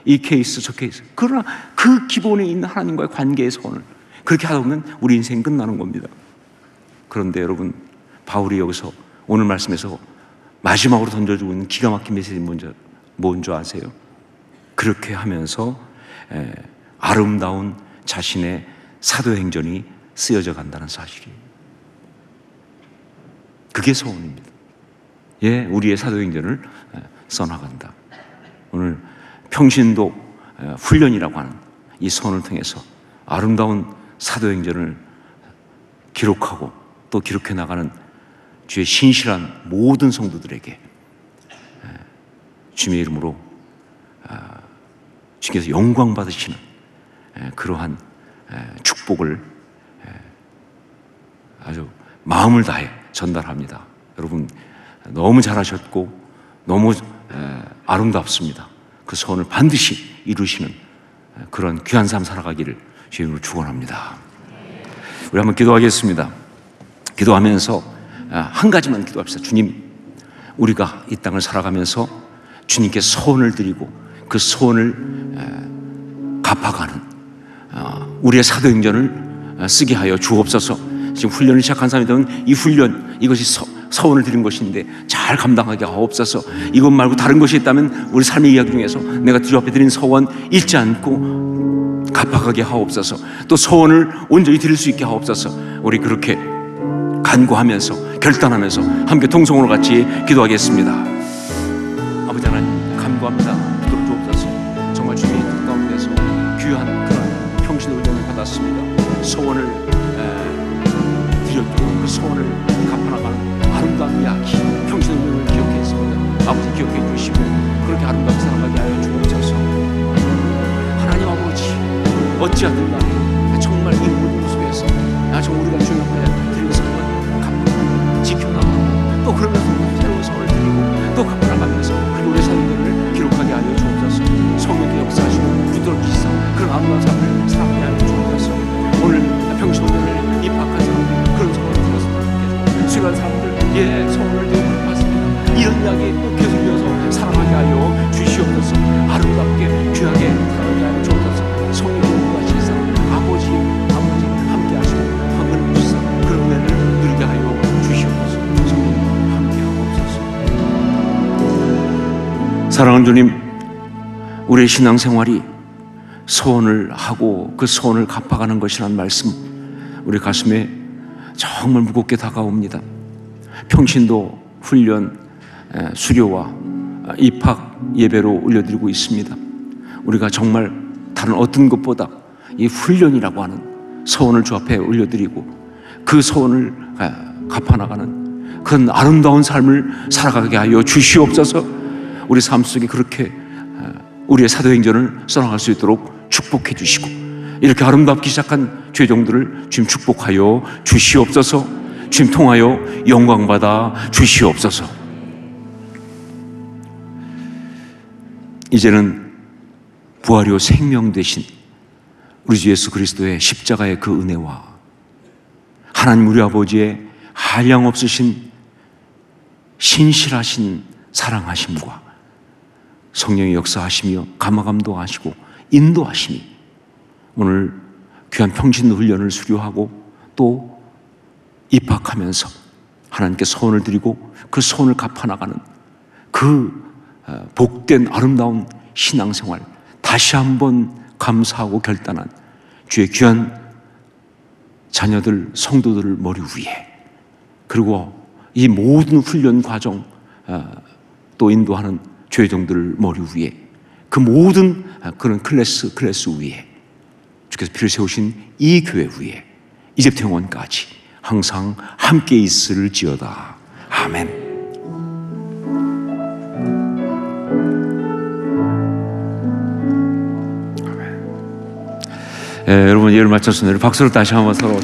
이 케이스 저 케이스, 그러나 그 기본에 있는 하나님과의 관계의 소원을 그렇게 하다 보면 우리 인생 끝나는 겁니다. 그런데 여러분, 바울이 여기서 오늘 말씀에서 마지막으로 던져주고 있는 기가 막힌 메시지 뭔지 아세요? 그렇게 하면서 아름다운 자신의 사도행전이 쓰여져 간다는 사실이에요. 그게 소원입니다. 우리의 사도행전을 써나간다. 오늘 평신도 훈련이라고 하는 이 소원을 통해서 아름다운 사도행전을 기록하고 또 기록해 나가는 주의 신실한 모든 성도들에게 주님의 이름으로 주님께서 영광 받으시는 그러한 축복을 아주 마음을 다해 전달합니다. 여러분, 너무 잘하셨고 너무 아름답습니다. 그 소원을 반드시 이루시는 그런 귀한 삶 살아가기를 주님으로 축원합니다. 우리 한번 기도하겠습니다. 기도하면서 한 가지만 기도합시다. 주님, 우리가 이 땅을 살아가면서 주님께 소원을 드리고 그 소원을 갚아가는 우리의 사도행전을 쓰게 하여 주옵소서. 지금 훈련을 시작한 사람이 되면 이 훈련, 이것이 서원을 드린 것인데 잘 감당하게 하옵소서. 이것 말고 다른 것이 있다면 우리 삶의 이야기 중에서 내가 주님 앞에 드린 서원 잊지 않고 갚아가게 하옵소서. 또 서원을 온전히 드릴 수 있게 하옵소서. 우리 그렇게 간구하면서 결단하면서 함께 통성으로 같이 기도하겠습니다. 아버지 하나님, 간구합니다. 붙들어 주옵소서. 정말 주님의 뜻 가운데서 귀한 그런 평신훈련을 받았습니다. 소원을 드렸고 그 소원을 갚아나가는 아름다운 이야기, 평신훈련을 기억했습니다. 아버지 기억해 주시고 그렇게 아름답게 살아가게 하여 주옵소서. 하나님 아버지, 어찌하든 간에 정말 이 모든 모습에서 정말 우리가 주님 앞에 드린 소원 지켜나가고 또 그러면서 새로운 소원을 드리고 또 갚아나가면서 그리고 우리 삶들을 기록하게 하여 주옵소서. 성령의 역사하시고 붙들어 주시사 그런 아름다운 삶을 살아가게 하여 주옵소서. 오늘 평신훈련을 입학한 사람들 그런 소원을 들었으면 좋겠고 수요한 사람들 소원을 드리고 갚았습니다. 이런 이야기 또 계속 이어서 살아가게 하여 주시옵소서. 아름답게 귀하게 살아가게 하여 주옵소서. 성령의 역사하시사 아버지 함께 하시고 방을 주시사 그런 은혜를 누리게 하여 주시옵소서. 성령 함께 하옵소서. 사랑하는 주님, 우리의 신앙생활이 소원을 하고 그 소원을 갚아가는 것이라는 말씀, 우리 가슴에 정말 무겁게 다가옵니다. 평신도 훈련, 수료와 입학 예배로 올려드리고 있습니다. 우리가 정말 다른 어떤 것보다 이 훈련이라고 하는 소원을 주 앞에 올려드리고 그 소원을 갚아나가는 그런 아름다운 삶을 살아가게 하여 주시옵소서. 우리 삶 속에 그렇게 우리의 사도행전을 써나갈 수 있도록 축복해 주시고, 이렇게 아름답게 시작한 죄종들을 주님 축복하여 주시옵소서. 주님 통하여 영광받아 주시옵소서. 이제는 부활이요 생명 되신 우리 주 예수 그리스도의 십자가의 그 은혜와 하나님 우리 아버지의 한량없으신 신실하신 사랑하심과 성령의 역사하시며 감화감동하시고 인도하심이 오늘 귀한 평신도 훈련을 수료하고 또 입학하면서 하나님께 소원을 드리고 그 소원을 갚아나가는 그 복된 아름다운 신앙생활 다시 한번 감사하고 결단한 주의 귀한 자녀들, 성도들을 머리 위에, 그리고 이 모든 훈련 과정 또 인도하는 죄종들을 머리 위에, 그 모든 그런 클래스 위에 주께서 피를 세우신 이 교회 위에 이집트 영원까지 항상 함께 있을지어다. 아멘. 여러분 예를 맞춰서 박수를 다시 한번 서로